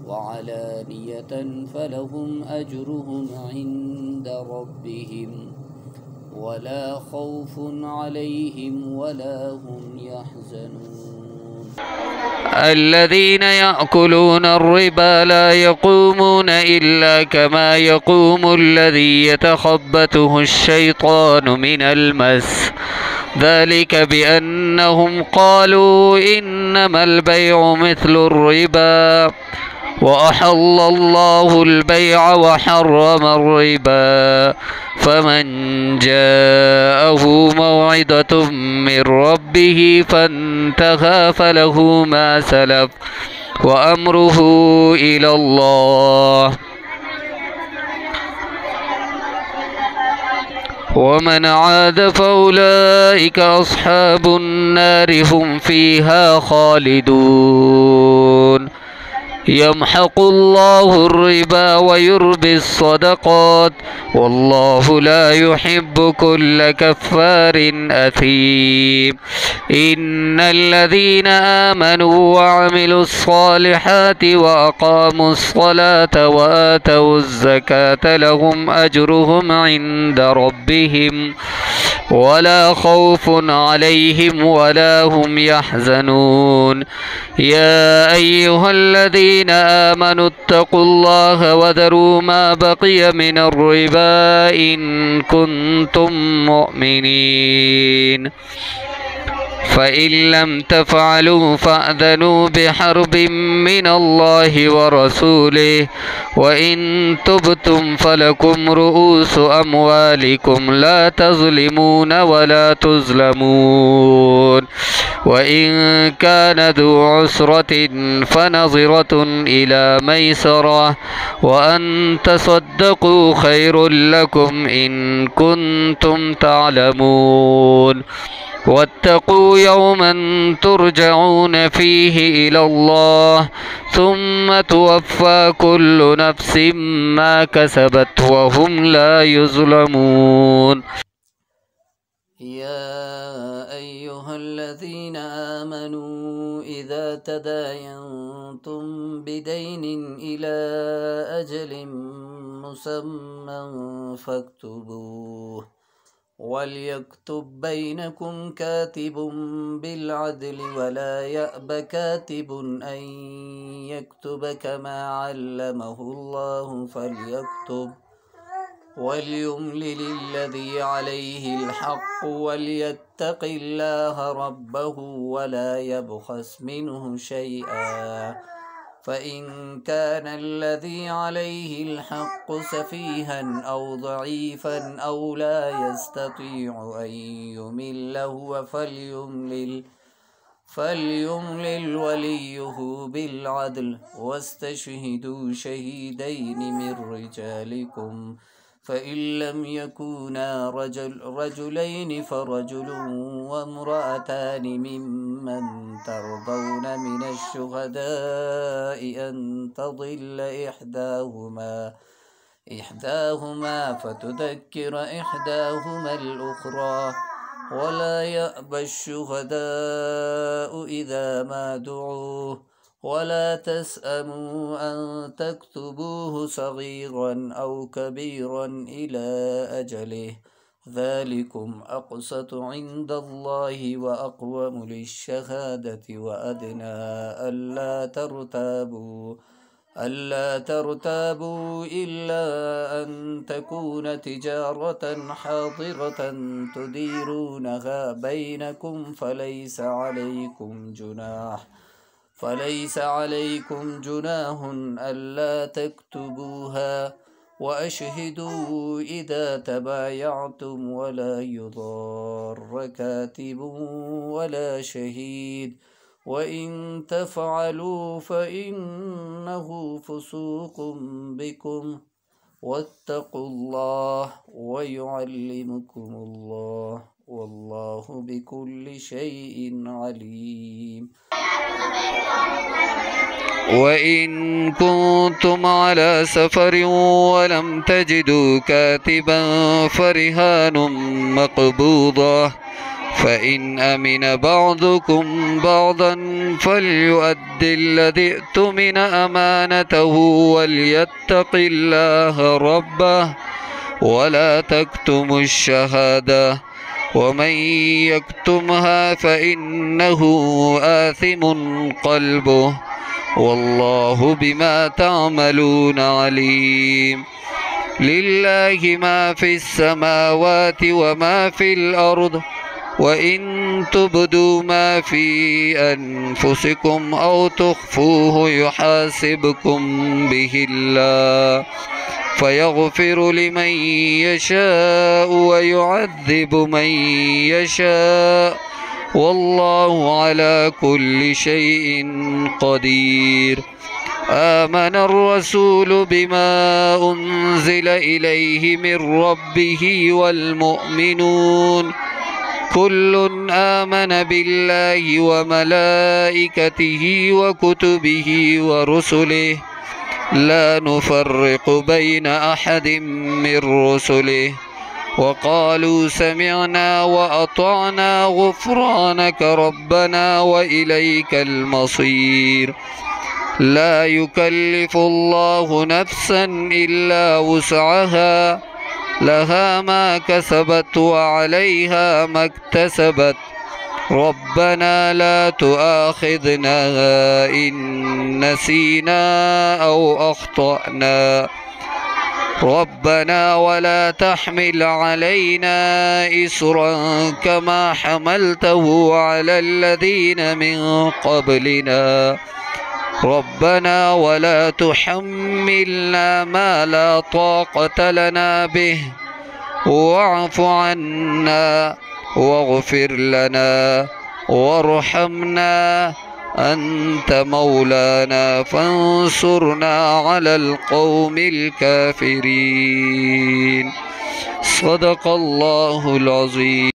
وعلانية فلهم أجرهم عند ربهم ولا خوف عليهم ولا هم يحزنون. الذين يأكلون الربا لا يقومون إلا كما يقوم الذي يتخبطه الشيطان من المس ذلك بأنهم قالوا إنما البيع مثل الربا وأحل الله البيع وحرم الربا فمن جاءه موعظة من ربه فانتهى فله ما سلف وأمره إلى الله ومن عاد فأولئك أصحاب النار هم فيها خالدون. يمحق الله الربا ويربي الصدقات والله لا يحب كل كفار أثيم. إن الذين آمنوا وعملوا الصالحات وأقاموا الصلاة وآتوا الزكاة لهم أجرهم عند ربهم ولا خوف عليهم ولا هم يحزنون. يا أيها الذين آمنوا اتقوا الله وذروا ما بقي من الربا إن كنتم مؤمنين فإن لم تفعلوا فأذنوا بحرب من الله ورسوله وإن تبتم فلكم رؤوس أموالكم لا تظلمون ولا تظلمون وإن كان ذو عسرة فنظرة إلى ميسرة وأن تصدقوا خير لكم إن كنتم تعلمون واتقوا يوما ترجعون فيه إلى الله ثم توفى كل نفس ما كسبت وهم لا يظلمون. يا أيها الذين الذين آمنوا إذا تداينتم بدين إلى أجل مسمى فاكتبوه وليكتب بينكم كاتب بالعدل ولا يأب كاتب أن يكتب كما علمه الله فليكتب وليملل الذي عليه الحق وليتق الله ربه ولا يبخس منه شيئا فإن كان الذي عليه الحق سفيها أو ضعيفا أو لا يستطيع أن يمل هو فليملل وليه بالعدل واستشهدوا شهيدين من رجالكم فإن لم يكونا رجلين فرجل وامرأتان ممن ترضون من الشهداء أن تضل إحداهما فتذكر إحداهما الأخرى ولا يأبى الشهداء إذا ما دعوه ولا تسأموا أن تكتبوه صغيرا أو كبيرا إلى أجله ذلكم أقسط عند الله وأقوم للشهادة وأدنى ألا ترتابوا إلا أن تكون تجارة حاضرة تديرونها بينكم فليس عليكم جناح ألا تكتبوها وأشهدوا إذا تبايعتم ولا يضار كاتب ولا شهيد وإن تفعلوا فإنه فسوق بكم واتقوا الله ويعلمكم الله والله بكل شيء عليم. وإن كنتم على سفر ولم تجدوا كاتبا فرهان مقبوضة فإن أمن بعضكم بعضا فليؤدي الذي اؤتمن أمانته وليتق الله ربه ولا تكتموا الشهادة ومن يكتمها فإنه آثم قلبه والله بما تعملون عليم. لله ما في السماوات وما في الأرض وإن تبدوا ما في أنفسكم أو تخفوه يحاسبكم به الله فيغفر لمن يشاء ويعذب من يشاء والله على كل شيء قدير. آمن الرسول بما أنزل إليه من ربه والمؤمنون كل آمن بالله وملائكته وكتبه ورسله لا نفرق بين أحد من رسله وقالوا سمعنا وأطعنا غفرانك ربنا وإليك المصير. لا يكلف الله نفسا إلا وسعها لها ما كسبت وعليها ما اكتسبت ربنا لا تؤاخذنا إن نسينا أو أخطأنا ربنا ولا تحمل علينا إصرا كما حملته على الذين من قبلنا ربنا ولا تحملنا ما لا طاقة لنا به واعف عنا واغفر لنا وارحمنا أنت مولانا فانصرنا على القوم الكافرين. صدق الله العظيم.